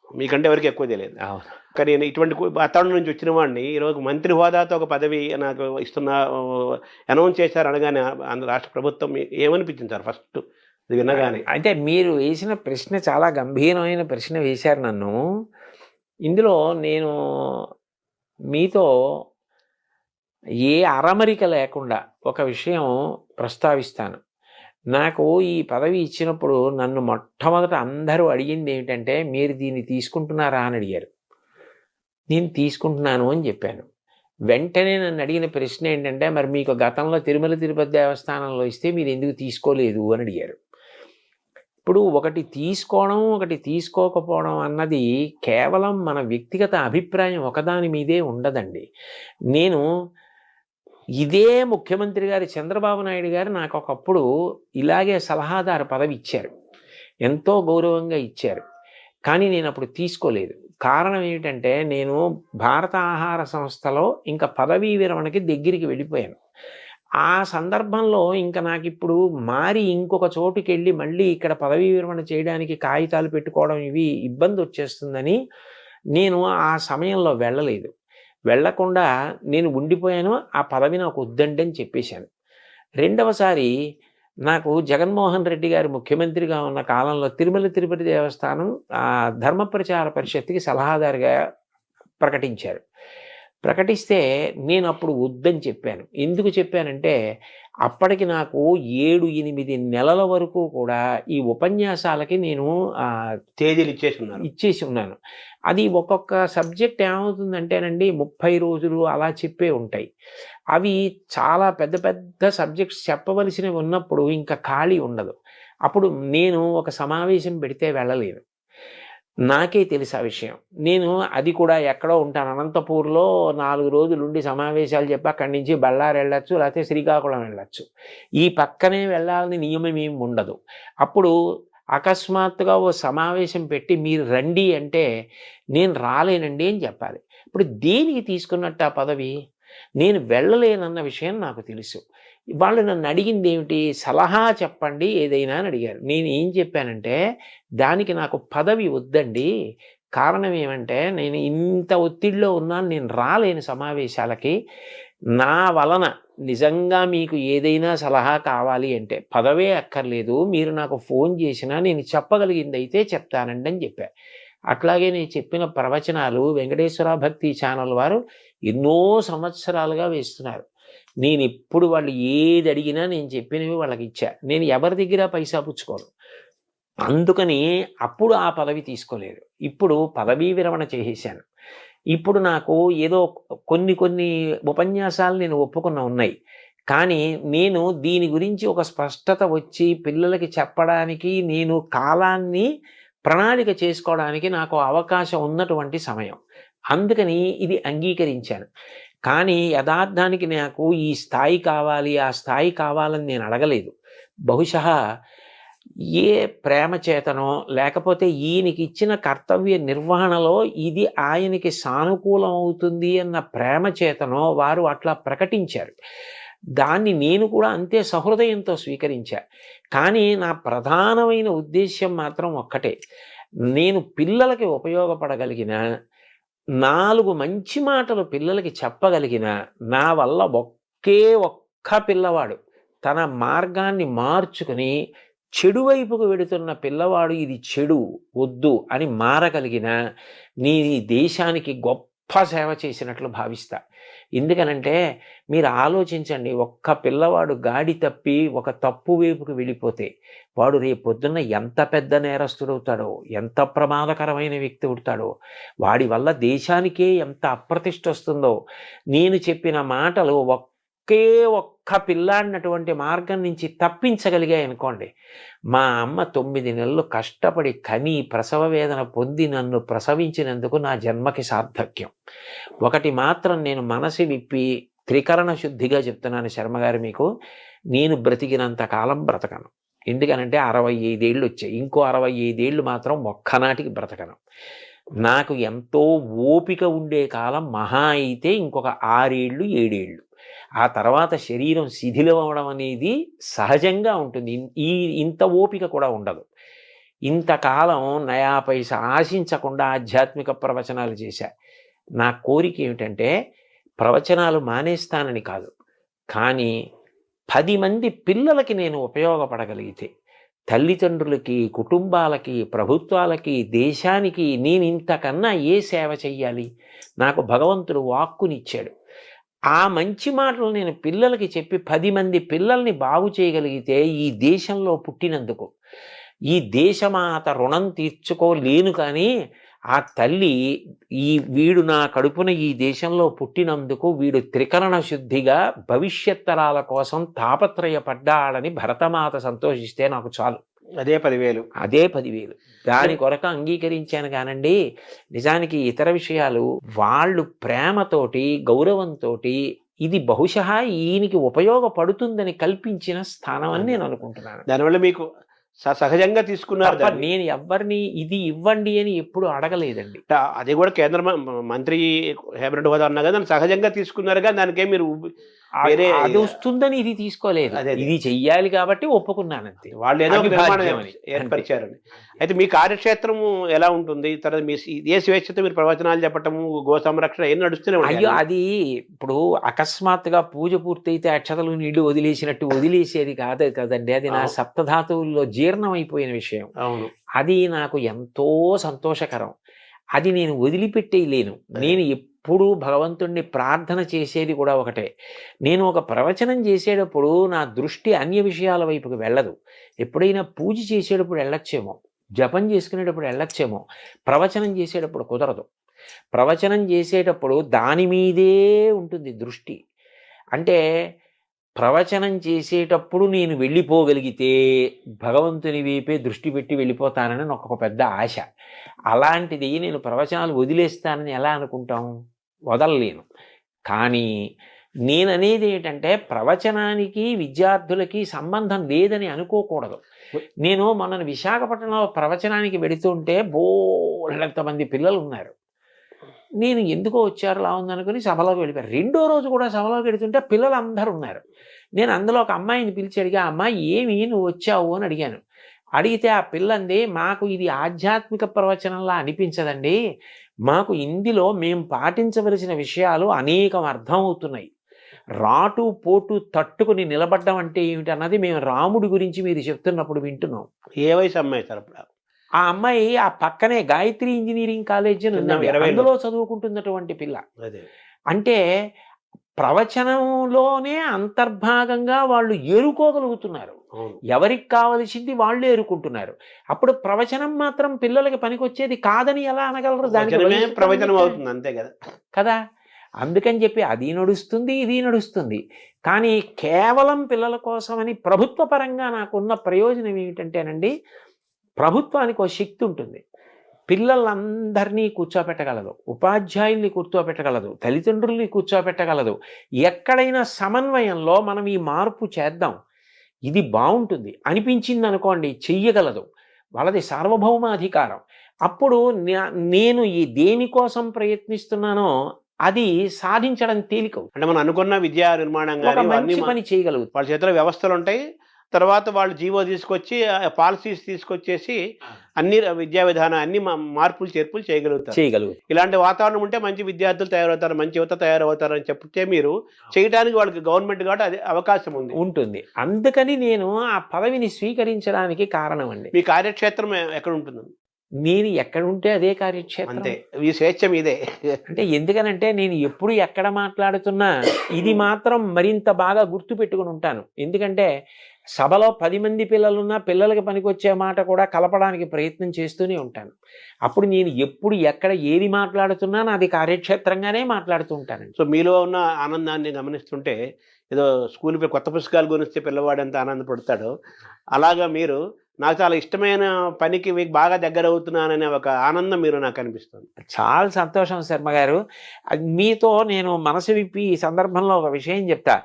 మీకంటే ఎవరికి ఎక్కువ తెలియదు. అవును. కానీ నేను ఇటువంటి వాతావరణం నుంచి వచ్చిన వాడిని ఈరోజు మంత్రి హోదాతో ఒక పదవి నాకు అనౌన్స్ చేశారు అనగానే రాష్ట్ర ప్రభుత్వం ఏమనిపించింది సార్ ఫస్ట్ వినగానే? అయితే మీరు వేసిన ప్రశ్న చాలా గంభీరమైన ప్రశ్న వేశారు నన్ను. ఇందులో నేను మీతో ఏ అరమరిక లేకుండా ఒక విషయం ప్రస్తావిస్తాను. నాకు ఈ పదవి ఇచ్చినప్పుడు నన్ను మొట్టమొదట అందరూ అడిగింది ఏమిటంటే, "మీరు దీన్ని తీసుకుంటున్నారా?" అని అడిగారు. నేను తీసుకుంటున్నాను అని చెప్పాను. వెంటనే నన్ను అడిగిన ప్రశ్న ఏంటంటే, "మరి మీకు గతంలో తిరుమల తిరుపతి దేవస్థానంలో ఇస్తే మీరు ఎందుకు తీసుకోలేదు?" అని అడిగారు. ఇప్పుడు ఒకటి తీసుకోవడం, ఒకటి తీసుకోకపోవడం అన్నది కేవలం మన వ్యక్తిగత అభిప్రాయం ఒకదాని మీదే ఉండదండి. నేను ఇదే ముఖ్యమంత్రి గారు చంద్రబాబు నాయుడు గారు నాకు ఒకప్పుడు ఇలాగే సలహాదారు పదవి ఇచ్చారు. ఎంతో గౌరవంగా ఇచ్చారు. కానీ నేను అప్పుడు తీసుకోలేదు. కారణం ఏమిటంటే, నేను భారత ఆహార సంస్థలో ఇంకా పదవీ విరమణకి దగ్గరికి వెళ్ళిపోయాను. ఆ సందర్భంలో ఇంక నాకిప్పుడు మారి ఇంకొక చోటుకెళ్ళి మళ్ళీ ఇక్కడ పదవీ విరమణ చేయడానికి కాగితాలు పెట్టుకోవడం ఇవి ఇబ్బందొచ్చేస్తుందని నేను ఆ సమయంలో వెళ్ళలేదు. వెళ్ళకుండా నేను ఉండిపోయాను. ఆ పదవి నాకు వద్దండి అని చెప్పేశాను. రెండవసారి నాకు జగన్మోహన్ రెడ్డి గారు ముఖ్యమంత్రిగా ఉన్న కాలంలో తిరుమల తిరుపతి దేవస్థానం ధర్మ ప్రచార పరిషత్తుకి సలహాదారుగా ప్రకటించారు. ప్రకటిస్తే నేను అప్పుడు వద్దని చెప్పాను. ఎందుకు చెప్పానంటే, అప్పటికి నాకు 7, 8 నెలల వరకు కూడా ఈ ఉపన్యాసాలకి నేను తేదీలు ఇచ్చేసి ఉన్నాను. అది ఒక్కొక్క సబ్జెక్ట్ ఏమవుతుందంటేనండి, 30 రోజులు అలా చెప్పే ఉంటాయి. అవి చాలా పెద్ద పెద్ద సబ్జెక్ట్స్ చెప్పవలసినవి ఉన్నప్పుడు ఇంకా ఖాళీ ఉండదు. అప్పుడు నేను ఒక సమావేశం పెడితే వెళ్ళలేను. నాకే తెలుసు ఆ విషయం. నేను అది కూడా ఎక్కడో ఉంటాను. అనంతపూర్‌లో 4 రోజులుండి సమావేశాలు చెప్పి అక్కడి నుంచి బళ్ళారి వెళ్ళొచ్చు, లేకపోతే శ్రీకాకుళం వెళ్ళొచ్చు. ఈ పక్కనే వెళ్ళాలని నియమం ఏమి ఉండదు. అప్పుడు అకస్మాత్తుగా ఓ సమావేశం పెట్టి మీరు రండి అంటే నేను రాలేనండి అని చెప్పాలి. ఇప్పుడు దేనికి తీసుకున్నట్టు ఆ పదవి? నేను వెళ్ళలేనన్న విషయం నాకు తెలుసు. వాళ్ళు నన్ను అడిగింది ఏమిటి? సలహా చెప్పండి ఏదైనా అని అడిగారు. నేను ఏం చెప్పానంటే, దానికి నాకు పదవి వద్దండి. కారణం ఏమంటే, నేను ఇంత ఒత్తిడిలో ఉన్నాను, నేను రాలేను సమావేశాలకి. నా వలన నిజంగా మీకు ఏదైనా సలహా కావాలి అంటే పదవే అక్కర్లేదు, మీరు నాకు ఫోన్ చేసినా నేను చెప్పగలిగిందైతే చెప్తానండి అని చెప్పా. అట్లాగే నేను చెప్పిన ప్రవచనాలు వెంకటేశ్వర భక్తి ఛానల్ వారు ఎన్నో సంవత్సరాలుగా వేస్తున్నారు. నేనెప్పుడు వాళ్ళు ఏది అడిగినా నేను చెప్పినవి వాళ్ళకి ఇచ్చా. నేను ఎవరి దగ్గర పైసా పుచ్చుకోను. అందుకని అప్పుడు ఆ పదవి తీసుకోలేదు. ఇప్పుడు పదవీ విరమణ చేసేశాను. ఇప్పుడు నాకు ఏదో కొన్ని ఉపన్యాసాలు నేను ఒప్పుకున్న ఉన్నాయి. కానీ నేను దీని గురించి ఒక స్పష్టత వచ్చి పిల్లలకి చెప్పడానికి నేను కాలాన్ని ప్రణాళిక చేసుకోవడానికి నాకు అవకాశం ఉన్నటువంటి సమయం. అందుకని ఇది అంగీకరించాను. కానీ యథార్థానికి నాకు ఈ స్థాయి కావాలి, ఆ స్థాయి కావాలని నేను అడగలేదు. బహుశः ఏ ప్రేమ చేతనో లేకపోతే ఈయనకి ఇచ్చిన కర్తవ్య నిర్వహణలో ఇది ఆయనకి సానుకూలం అవుతుంది అన్న ప్రేమ చేతనో వారు అట్లా ప్రకటించారు. దాన్ని నేను కూడా అంతే సహృదయంతో స్వీకరించా. కానీ నా ప్రధానమైన ఉద్దేశ్యం మాత్రం ఒక్కటే. నేను పిల్లలకి ఉపయోగపడగలిగిన 4 మంచి మాటలు పిల్లలకి చెప్పగలిగిన నా వల్ల ఒక్క పిల్లవాడు తన మార్గాన్ని మార్చుకుని చెడు వైపుకు వెడుతున్న పిల్లవాడు ఇది చెడు వద్దు అని మారగలిగిన నీ దేశానికి గొప్ప సేవ చేసినట్లు భావిస్తా. ఎందుకనంటే మీరు ఆలోచించండి, ఒక్క పిల్లవాడు గాడి తప్పి ఒక తప్పు వైపుకు వెళ్ళిపోతే వాడు రేపొద్దున్న ఎంత పెద్ద నేరస్తుడవుతాడో, ఎంత ప్రమాదకరమైన వ్యక్తి అవుతాడో, వాడి వల్ల దేశానికే ఎంత అప్రతిష్ట వస్తుందో. నేను చెప్పిన మాటలు ఒక్క పిల్లాడినటువంటి మార్గం నుంచి తప్పించగలిగాయి అనుకోండి. మా అమ్మ 9 నెలలు కష్టపడి కని ప్రసవ వేదన పొంది నన్ను ప్రసవించినందుకు నా జన్మకి సార్థక్యం. ఒకటి మాత్రం నేను మనసు విప్పి త్రికరణ శుద్ధిగా చెప్తున్నాను శర్మగారు మీకు, నేను బ్రతికినంత కాలం బ్రతకను. ఎందుకనంటే 65 ఏళ్ళు వచ్చాయి. ఇంకో 65 ఏళ్ళు మాత్రం ఒక్కనాటికి బ్రతకను. నాకు ఎంతో ఓపిక ఉండే కాలం మహా అయితే ఇంకొక 6 ఏళ్ళు 7 ఏళ్ళు. ఆ తర్వాత శరీరం శిథిలం అవడం అనేది సహజంగా ఉంటుంది. ఇంత ఓపిక కూడా ఉండదు. ఇంతకాలం నయా పైసా ఆశించకుండా ఆధ్యాత్మిక ప్రవచనాలు చేశా. నా కోరిక ఏమిటంటే ప్రవచనాలు మానేస్తానని కాదు, కానీ 10 మంది పిల్లలకి నేను ఉపయోగపడగలిగితే, తల్లిదండ్రులకి, కుటుంబాలకి, ప్రభుత్వాలకి, దేశానికి నేను ఇంతకన్నా ఏ సేవ చెయ్యాలి? నాకు భగవంతుడు వాక్కునిచ్చాడు. ఆ మంచి మాటలు నేను పిల్లలకి చెప్పి 10 మంది పిల్లల్ని బాగు చేయగలిగితే ఈ దేశంలో పుట్టినందుకు, ఈ దేశమాత రుణం తీర్చుకోలేను కానీ ఆ తల్లి వీడు నా కడుపున ఈ దేశంలో పుట్టినందుకు వీడు త్రికరణ శుద్ధిగా భవిష్యత్ తరాల కోసం తాపత్రయపడ్డాడని భరతమాత సంతోషిస్తే నాకు చాలు. అదే 10,000. అదే 10,000. దాని కొరకు అంగీకరించాను కానండి. నిజానికి ఇతర విషయాలు వాళ్ళు ప్రేమతోటి గౌరవంతోటి ఇది బహుశः ఈయనకి ఉపయోగపడుతుందని కల్పించిన స్థానం అని నేను అనుకుంటున్నాను. దానివల్ల మీకు సహజంగా తీసుకున్నారు. నేను ఎవరిని ఇది ఇవ్వండి అని ఎప్పుడు అడగలేదండి. అది కూడా కేంద్ర మంత్రి కేబినెట్ హోదా అన్నా కదా, సహజంగా తీసుకున్నారు కానీ దానికే మీరు అది వస్తుందని ఇది తీసుకోలేదు. ఇది చెయ్యాలి కాబట్టి ఒప్పుకున్నానంతే. వాళ్ళు ఏదో ఏర్పరిచారని. అయితే మీ కార్యక్షేత్రము ఎలా ఉంటుంది? తర్వాత మీ ఏ స్వేచ్ఛతో మీరు ప్రవచనాలు చెప్పటము, గో సంరక్షణ ఏం నడుస్తూనే ఉంటాయి. అయ్యో అది ఇప్పుడు అకస్మాత్తుగా పూజ పూర్తయితే అక్షతలు నీళ్లు వదిలేసినట్టు వదిలేసేది కాదు కదండి. అది నా సప్తధాతువుల్లో జీర్ణం అయిపోయిన విషయం. అవును, అది నాకు ఎంతో సంతోషకరం. అది నేను వదిలిపెట్టేయలేను. నేను ఎప్పుడు భగవంతుణ్ణి ప్రార్థన చేసేది కూడా ఒకటే. నేను ఒక ప్రవచనం చేసేటప్పుడు నా దృష్టి అన్య విషయాల వైపుకి వెళ్ళదు. ఎప్పుడైనా పూజ చేసేటప్పుడు వెళ్ళొచ్చేమో, జపం చేసుకునేటప్పుడు వెళ్ళొచ్చేమో, ప్రవచనం చేసేటప్పుడు కుదరదు. ప్రవచనం చేసేటప్పుడు దాని మీదే ఉంటుంది దృష్టి. అంటే ప్రవచనం చేసేటప్పుడు నేను వెళ్ళిపోగలిగితే భగవంతుని వైపే దృష్టి పెట్టి వెళ్ళిపోతానని నాకు ఒక పెద్ద ఆశ. అలాంటిది నేను ప్రవచనాలు వదిలేస్తానని ఎలా అనుకుంటాం? వదలలేను. కానీ నేననేది ఏంటంటే ప్రవచనానికి విద్యార్థులకి సంబంధం లేదని అనుకోకూడదు. నేను మొన్న విశాఖపట్నంలో ప్రవచనానికి వెళుతుంటే బోళ్ళంతమంది పిల్లలు ఉన్నారు. నేను ఎందుకో వచ్చారులా ఉందనుకుని సభలోకి వెళ్ళిపోయారు. రెండో రోజు కూడా సభలోకి వెళుతుంటే పిల్లలు అందరూ ఉన్నారు. నేను అందులో ఒక అమ్మాయిని పిలిచి అడిగా, అమ్మాయి ఏమి నువ్వు వచ్చావు అని అడిగాను. అడిగితే ఆ పిల్లంది, మాకు ఇది ఆధ్యాత్మిక ప్రవచనంలా అనిపించదండి, మాకు ఇందులో మేము పాటించవలసిన విషయాలు అనేకం అర్థమవుతున్నాయి. రాటు పోటు తట్టుకుని నిలబడ్డం అంటే ఏమిటన్నది మేము రాముడి గురించి మీరు చెప్తున్నప్పుడు వింటున్నాం. ఏ వయసు అమ్మాయి తరపున? ఆ అమ్మాయి ఆ పక్కనే గాయత్రి ఇంజనీరింగ్ కాలేజ్ అని అందులో చదువుకుంటున్నటువంటి పిల్ల. అంటే ప్రవచనంలోనే అంతర్భాగంగా వాళ్ళు ఏరుకోగలుగుతున్నారు. ఎవరికి కావలసింది వాళ్ళు ఏరుకుంటున్నారు. అప్పుడు ప్రవచనం మాత్రం పిల్లలకి పనికొచ్చేది కాదని ఎలా అనగలరు? దానికి ప్రవచనం అవుతుంది అంతే కదా. అందుకని చెప్పి అది నడుస్తుంది, ఇది నడుస్తుంది. కానీ కేవలం పిల్లల కోసమని ప్రభుత్వ పరంగా నాకున్న ప్రయోజనం ఏమిటంటేనండి, ప్రభుత్వానికి ఒక శక్తి ఉంటుంది. పిల్లలందరినీ కూర్చోపెట్టగలదు, ఉపాధ్యాయుల్ని కూర్చోపెట్టగలదు, తల్లిదండ్రుల్ని కూర్చోపెట్టగలదు. ఎక్కడైనా సమన్వయంలో మనం ఈ మార్పు చేద్దాం, ఇది బాగుంటుంది అనిపించింది అనుకోండి, చెయ్యగలదు. వాళ్ళది సార్వభౌమాధికారం. అప్పుడు నేను ఈ దేనికోసం ప్రయత్నిస్తున్నానో అది సాధించడం తేలిక. అంటే మనం అనుకున్న విద్యా నిర్మాణం పని చేయగలదు. వాళ్ళ చేతిలో వ్యవస్థలు ఉంటాయి. తర్వాత వాళ్ళు జీవో తీసుకొచ్చి పాలసీస్ తీసుకొచ్చేసి అన్ని విద్యా విధానం అన్ని మార్పులు చేర్పులు చేయగలుగుతారు. ఇలాంటి వాతావరణం ఉంటే మంచి విద్యార్థులు తయారవుతారు, మంచి యువత తయారవుతారు అని చెప్తే మీరు చేయడానికి వాళ్ళకి గవర్నమెంట్ కాబట్టి అది అవకాశం ఉంటుంది. అందుకని నేను ఆ పదవిని స్వీకరించడానికి కారణం అండి. మీ కార్యక్షేత్రం ఎక్కడ ఉంటుంది? నేను ఎక్కడ ఉంటే అదే కార్యక్షేత్రం. అంతే, ఈ స్వేచ్ఛ మీదే. అంటే ఎందుకనంటే నేను ఎప్పుడు ఎక్కడ మాట్లాడుతున్నా ఇది మాత్రం మరింత బాగా గుర్తు పెట్టుకుని ఉంటాను. ఎందుకంటే సభలో 10 మంది పిల్లలున్నా పిల్లలకి పనికొచ్చే మాట కూడా కలపడానికి ప్రయత్నం చేస్తూనే ఉంటాను. అప్పుడు నేను ఎప్పుడు ఎక్కడ ఏది మాట్లాడుతున్నా నాది కార్యక్షేత్రంగానే మాట్లాడుతూ ఉంటాను. సో మీలో ఉన్న ఆనందాన్ని గమనిస్తుంటే ఏదో స్కూల్ కొత్త పుస్తకాలు గురిస్తే పిల్లవాడు ఎంత ఆనందపడతాడో అలాగా మీరు నాకు చాలా ఇష్టమైన పనికి మీకు బాగా దగ్గర అవుతున్నాననే ఒక ఆనందం మీరు నాకు అనిపిస్తుంది. చాలా సంతోషం శర్మ గారు. మీతో నేను మనసు విప్పి ఈ సందర్భంలో ఒక విషయం చెప్తా.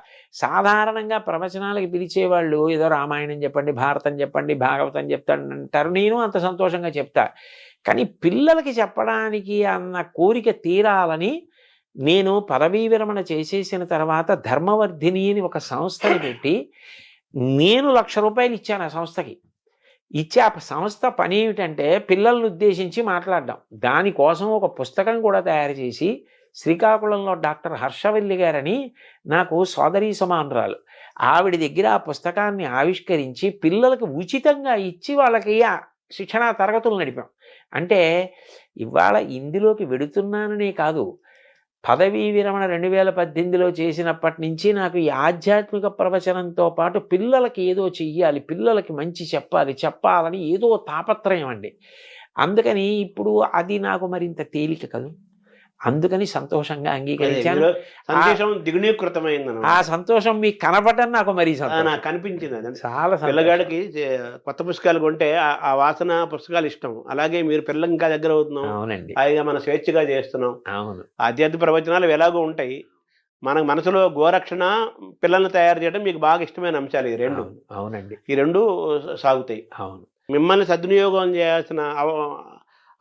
సాధారణంగా ప్రవచనాలకి పిలిచేవాళ్ళు ఏదో రామాయణం చెప్పండి, భారతం చెప్పండి, భాగవతం చెప్తానంటారు. నేను అంత సంతోషంగా చెప్తా. కానీ పిల్లలకి చెప్పడానికి అన్న కోరిక తీరాలని నేను పదవీ విరమణ చేసేసిన తర్వాత ధర్మవర్ధిని అని ఒక సంస్థని పెట్టి నేను ₹1,00,000 ఇచ్చాను ఆ సంస్థకి. ఇచ్చే ఆ సంస్థ పని ఏమిటంటే పిల్లలను ఉద్దేశించి మాట్లాడడం. దానికోసం ఒక పుస్తకం కూడా తయారు చేసి శ్రీకాకుళంలో డాక్టర్ హర్షవల్లి గారని నాకు సోదరీ సమానురాలు, ఆవిడ దగ్గర ఆ పుస్తకాన్ని ఆవిష్కరించి పిల్లలకు ఉచితంగా ఇచ్చి వాళ్ళకి శిక్షణా తరగతులు నడిపాం. అంటే ఇవాళ ఇందులోకి వెడుతున్నాననే కాదు, పదవీ విరమణ 2018లో చేసినప్పటి నుంచి నాకు ఈ ఆధ్యాత్మిక ప్రవచనంతో పాటు పిల్లలకి ఏదో చెయ్యాలి, పిల్లలకి మంచి చెప్పాలని ఏదో తాపత్రయం అండి. అందుకని ఇప్పుడు అది నాకు మరింత తేలిక కదూ. అందుకని సంతోషంగా అంగీకరించాను. సంతోషం దిగునీకృతమైంది. ఆ సంతోషం మీకు కనపడటం నాకు మరీ నాకు కనిపించింది. అది చాలా పిల్లగాడికి కొత్త పుస్తకాలు కొంటే ఆ వాసన పుస్తకాలు ఇష్టం. అలాగే మీరు పిల్లలకి ఇంకా దగ్గర అవుతున్నాం. అవునండి, హాయిగా మనం స్వేచ్ఛగా చేస్తున్నాం. అవును. ఆధ్యాత్మిక ప్రవచనాలు ఎలాగో ఉంటాయి. మన మనసులో గోరక్షణ, పిల్లల్ని తయారు చేయడం మీకు బాగా ఇష్టమైన అంశాలు ఈ రెండు. అవునండి, ఈ రెండు సాగుతాయి. అవును. మిమ్మల్ని సద్వినియోగం చేయాల్సిన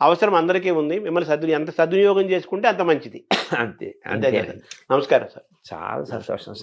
అవసరం అందరికీ ఉంది. మిమ్మల్ని ఎంత సద్వినియోగం చేసుకుంటే అంత మంచిది. అంతే అంతే. అంతే. నమస్కారం సార్. చాలా సంతోషం సార్.